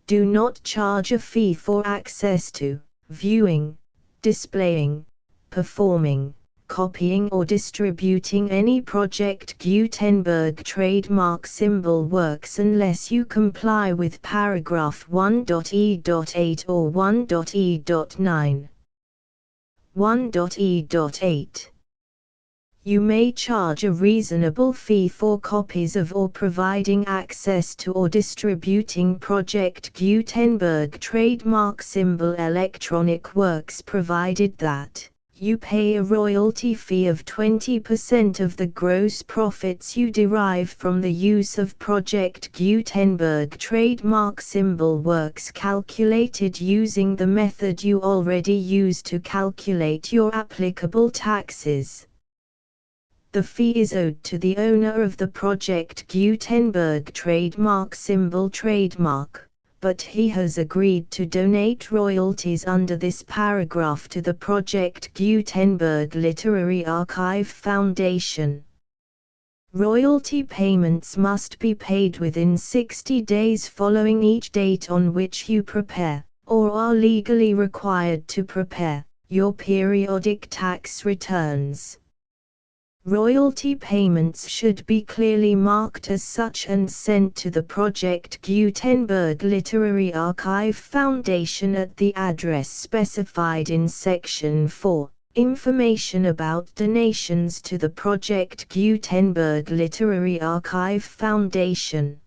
Do not charge a fee for access to, viewing, displaying, performing, copying or distributing any Project Gutenberg trademark symbol works unless you comply with paragraph 1.e.8 or 1.e.9. 1.e.8 You may charge a reasonable fee for copies of or providing access to or distributing Project Gutenberg trademark symbol electronic works provided that you pay a royalty fee of 20% of the gross profits you derive from the use of Project Gutenberg trademark symbol works calculated using the method you already use to calculate your applicable taxes. The fee is owed to the owner of the Project Gutenberg trademark symbol trademark, but he has agreed to donate royalties under this paragraph to the Project Gutenberg Literary Archive Foundation. Royalty payments must be paid within 60 days following each date on which you prepare, or are legally required to prepare, your periodic tax returns. Royalty payments should be clearly marked as such and sent to the Project Gutenberg Literary Archive Foundation at the address specified in Section 4, Information about donations to the Project Gutenberg Literary Archive Foundation.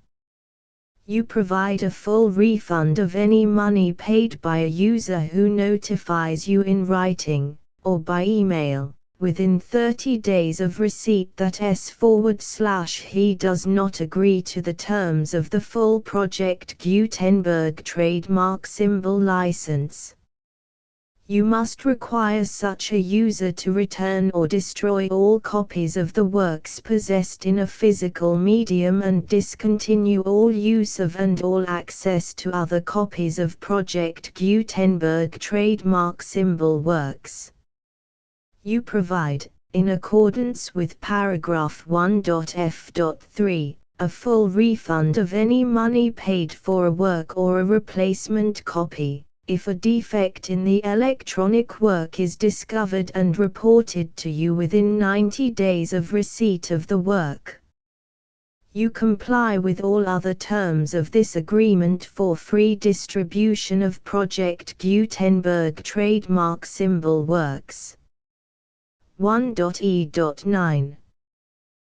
You provide a full refund of any money paid by a user who notifies you in writing, or by email, within 30 days of receipt that he does not agree to the terms of the full Project Gutenberg trademark symbol license. You must require such a user to return or destroy all copies of the works possessed in a physical medium and discontinue all use of and all access to other copies of Project Gutenberg trademark symbol works. You provide, in accordance with paragraph 1.f.3, a full refund of any money paid for a work or a replacement copy, If a defect in the electronic work is discovered and reported to you within 90 days of receipt of the work, you comply with all other terms of this agreement for free distribution of Project Gutenberg trademark symbol works. 1.e.9.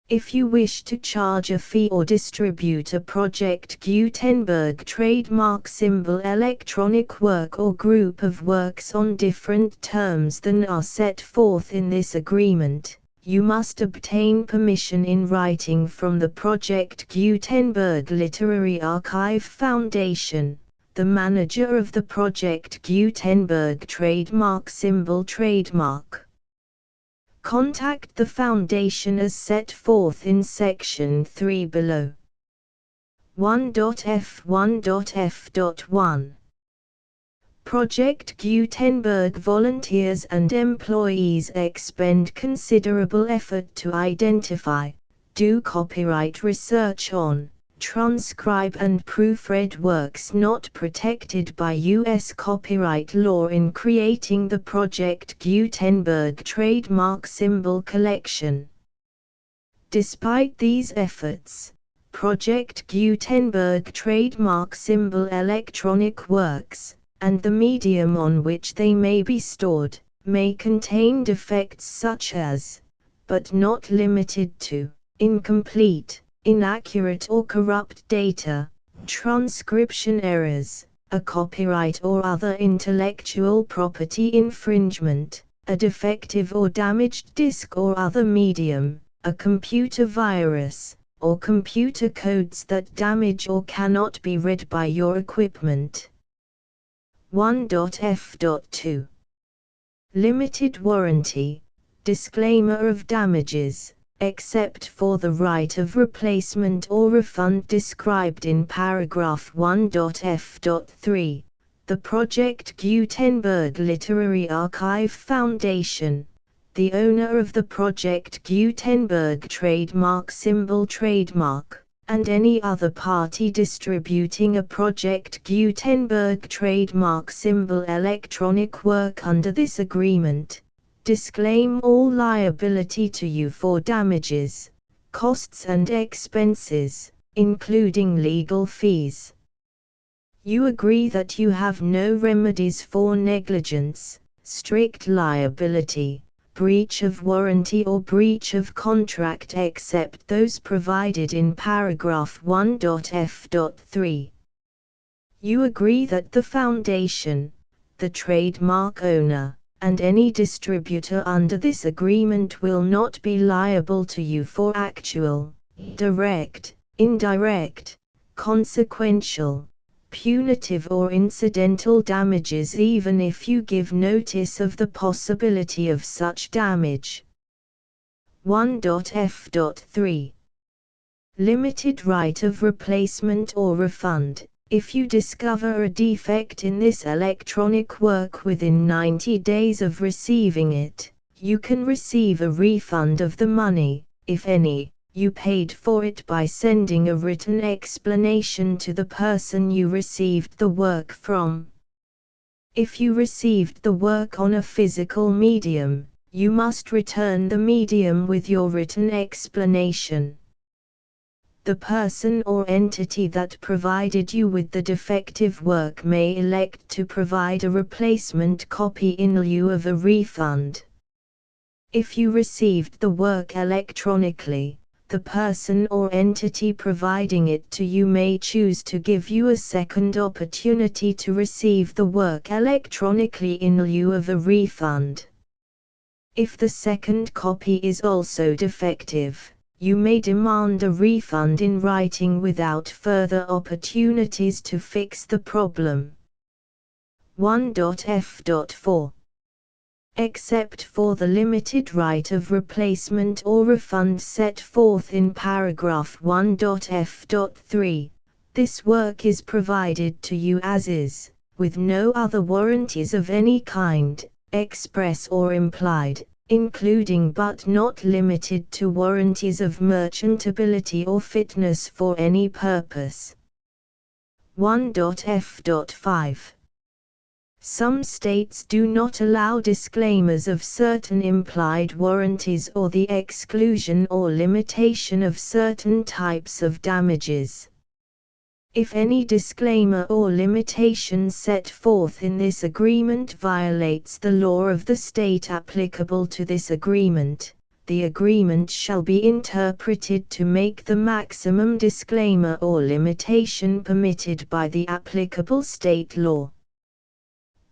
If you wish to charge a fee or distribute a Project Gutenberg trademark symbol electronic work or group of works on different terms than are set forth in this agreement, you must obtain permission in writing from the Project Gutenberg Literary Archive Foundation, the manager of the Project Gutenberg trademark symbol trademark. Contact the Foundation as set forth in Section 3 below. 1.f1.f.1 Project Gutenberg volunteers and employees expend considerable effort to identify, do copyright research on, transcribe and proofread works not protected by U.S. copyright law in creating the Project Gutenberg trademark symbol collection. Despite these efforts, Project Gutenberg trademark symbol electronic works, and the medium on which they may be stored, may contain defects such as, but not limited to, incomplete, inaccurate or corrupt data, transcription errors, a copyright or other intellectual property infringement, a defective or damaged disk or other medium, a computer virus, or computer codes that damage or cannot be read by your equipment. 1.f.2 Limited warranty, disclaimer of damages, except for the right of replacement or refund described in paragraph 1.f.3, the Project Gutenberg Literary Archive Foundation, the owner of the Project Gutenberg trademark symbol trademark, and any other party distributing a Project Gutenberg trademark symbol electronic work under this agreement, disclaim all liability to you for damages, costs and expenses, including legal fees. You agree that you have no remedies for negligence, strict liability, breach of warranty or breach of contract except those provided in paragraph 1.f.3. You agree that the Foundation, the trademark owner, and any distributor under this agreement will not be liable to you for actual, direct, indirect, consequential, punitive or incidental damages even if you give notice of the possibility of such damage. 1.f.3 Limited right of replacement or refund. If you discover a defect in this electronic work within 90 days of receiving it, you can receive a refund of the money, if any, you paid for it by sending a written explanation to the person you received the work from. If you received the work on a physical medium, you must return the medium with your written explanation. The person or entity that provided you with the defective work may elect to provide a replacement copy in lieu of a refund. If you received the work electronically, the person or entity providing it to you may choose to give you a second opportunity to receive the work electronically in lieu of a refund. If the second copy is also defective, you may demand a refund in writing without further opportunities to fix the problem. 1.f.4 Except for the limited right of replacement or refund set forth in paragraph 1.f.3, this work is provided to you as is, with no other warranties of any kind, express or implied, including but not limited to warranties of merchantability or fitness for any purpose. 1.f.5 Some states do not allow disclaimers of certain implied warranties or the exclusion or limitation of certain types of damages. If any disclaimer or limitation set forth in this agreement violates the law of the state applicable to this agreement, the agreement shall be interpreted to make the maximum disclaimer or limitation permitted by the applicable state law.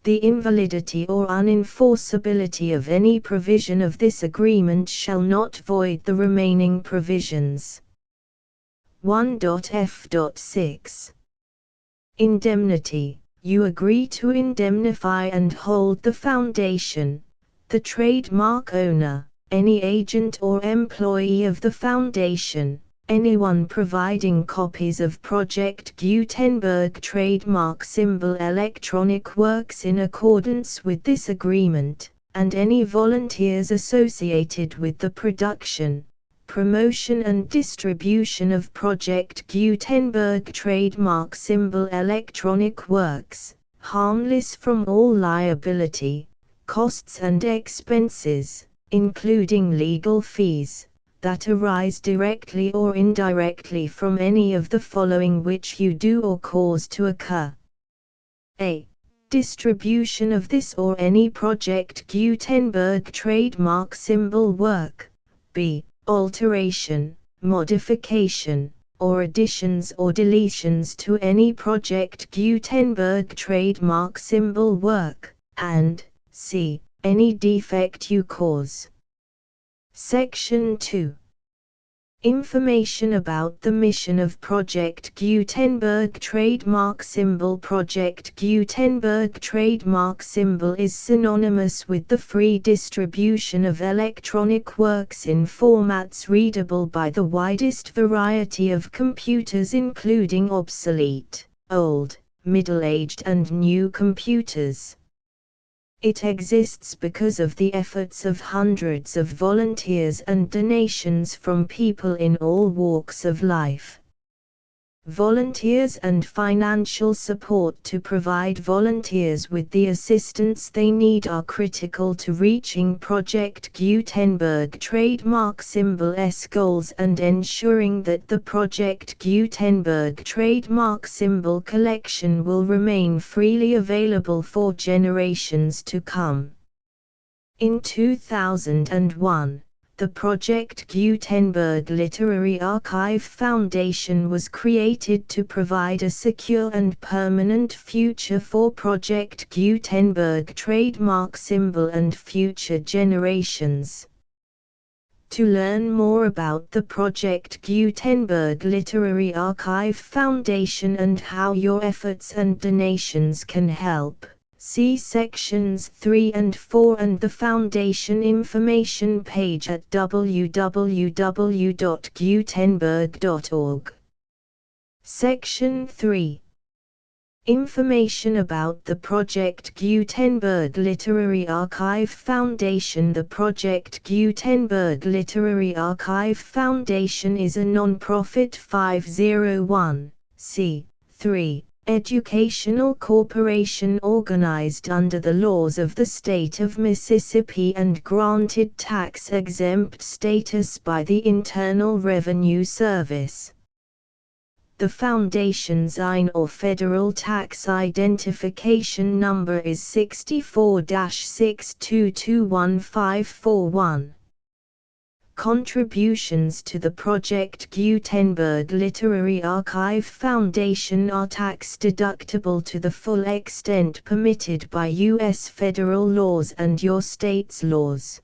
The invalidity or unenforceability of any provision of this agreement shall not void the remaining provisions. 1.f.6 Indemnity. You agree to indemnify and hold the foundation, the trademark owner, any agent or employee of the foundation, anyone providing copies of Project Gutenberg trademark symbol electronic works in accordance with this agreement, and any volunteers associated with the production, promotion and distribution of Project Gutenberg trademark symbol electronic works, harmless from all liability, costs and expenses, including legal fees, that arise directly or indirectly from any of the following which you do or cause to occur. A. Distribution of this or any Project Gutenberg trademark symbol work. B. Alteration, modification, or additions or deletions to any Project Gutenberg trademark symbol work, and C. Any defect you cause. Section 2. Information about the mission of Project Gutenberg trademark symbol. Project Gutenberg trademark symbol is synonymous with the free distribution of electronic works in formats readable by the widest variety of computers, including obsolete, old, middle-aged and new computers. It exists because of the efforts of hundreds of volunteers and donations from people in all walks of life. Volunteers and financial support to provide volunteers with the assistance they need are critical to reaching Project Gutenberg trademark symbol's goals and ensuring that the Project Gutenberg trademark symbol collection will remain freely available for generations to come. In 2001, the Project Gutenberg Literary Archive Foundation was created to provide a secure and permanent future for Project Gutenberg trademark symbol and future generations. To learn more about the Project Gutenberg Literary Archive Foundation and how your efforts and donations can help, see sections 3 and 4 and the Foundation information page at www.gutenberg.org. Section 3. Information about the Project Gutenberg Literary Archive Foundation. The Project Gutenberg Literary Archive Foundation is a non-profit 501(c)(3) educational corporation organized under the laws of the state of Mississippi and granted tax-exempt status by the Internal Revenue Service. The Foundation's IN or Federal Tax Identification Number is 64-6221541. Contributions to the Project Gutenberg Literary Archive Foundation are tax-deductible to the full extent permitted by U.S. federal laws and your state's laws.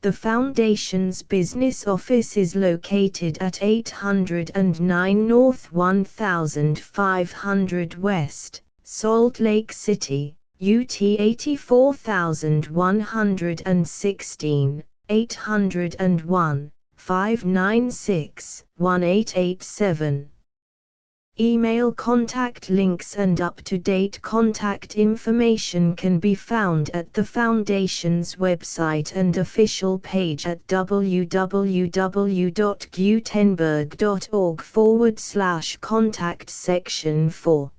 The Foundation's business office is located at 809 North 1500 West, Salt Lake City, UT 84116, 801-596-1887. Email contact links and up-to-date contact information can be found at the Foundation's website and official page at www.gutenberg.org/contact section 4.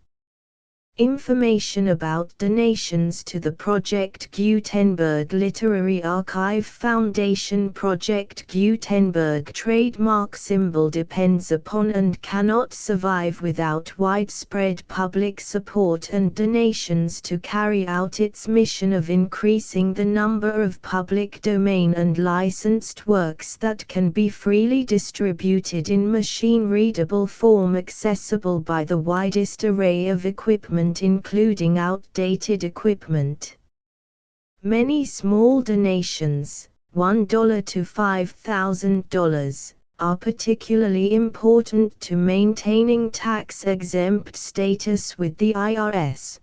Information about donations to the Project Gutenberg Literary Archive Foundation. Project Gutenberg trademark symbol depends upon and cannot survive without widespread public support and donations to carry out its mission of increasing the number of public domain and licensed works that can be freely distributed in machine-readable form accessible by the widest array of equipment, including outdated equipment. Many small donations, $1 to $5,000, are particularly important to maintaining tax-exempt status with the IRS.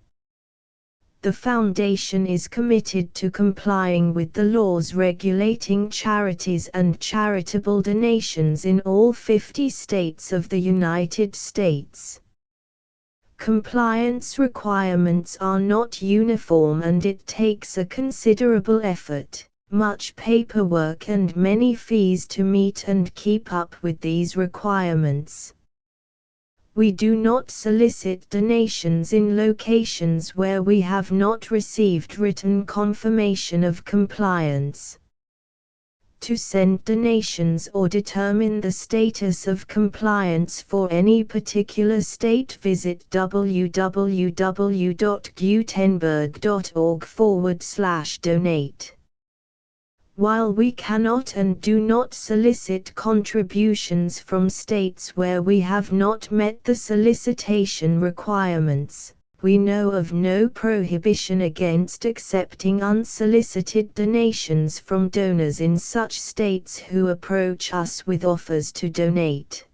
The Foundation is committed to complying with the laws regulating charities and charitable donations in all 50 states of the United States. Compliance requirements are not uniform and it takes a considerable effort, much paperwork and many fees to meet and keep up with these requirements. We do not solicit donations in locations where we have not received written confirmation of compliance. To send donations or determine the status of compliance for any particular state, visit www.gutenberg.org/donate. While we cannot and do not solicit contributions from states where we have not met the solicitation requirements, we know of no prohibition against accepting unsolicited donations from donors in such states who approach us with offers to donate.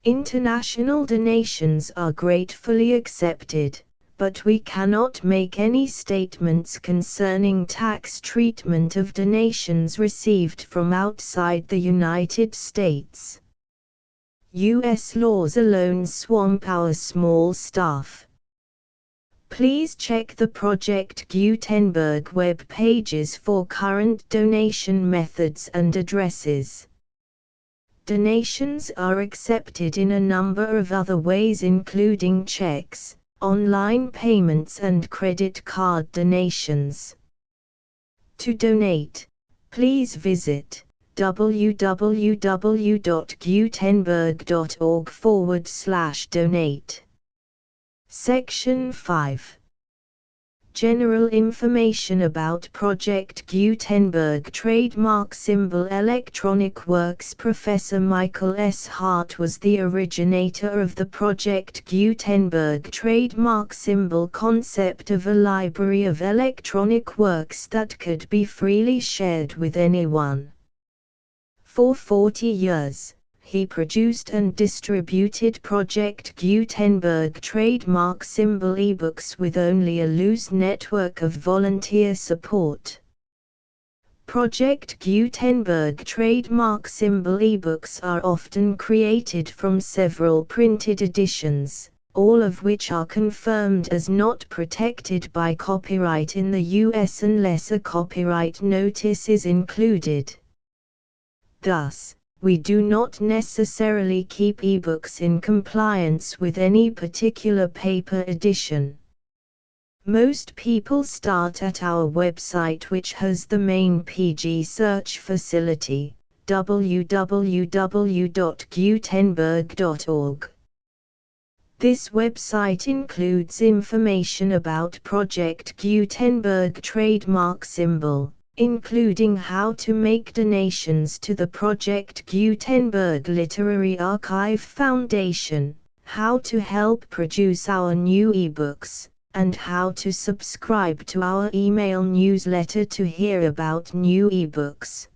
International donations are gratefully accepted, but we cannot make any statements concerning tax treatment of donations received from outside the United States. U.S. laws alone swamp our small staff. Please check the Project Gutenberg web pages for current donation methods and addresses. Donations are accepted in a number of other ways, including checks, online payments and credit card donations. To donate, please visit www.gutenberg.org/donate. Section 5. General information about Project Gutenberg trademark symbol. Electronic Works. Professor Michael S. Hart was the originator of the Project Gutenberg trademark symbol concept of a library of electronic works that could be freely shared with anyone. For 40 years, he produced and distributed Project Gutenberg trademark symbol ebooks with only a loose network of volunteer support. Project Gutenberg trademark symbol ebooks are often created from several printed editions, all of which are confirmed as not protected by copyright in the US unless a copyright notice is included. Thus, we do not necessarily keep ebooks in compliance with any particular paper edition. Most people start at our website, which has the main PG search facility, www.gutenberg.org. This website includes information about Project Gutenberg trademark symbol, including how to make donations to the Project Gutenberg Literary Archive Foundation, how to help produce our new ebooks, and how to subscribe to our email newsletter to hear about new ebooks.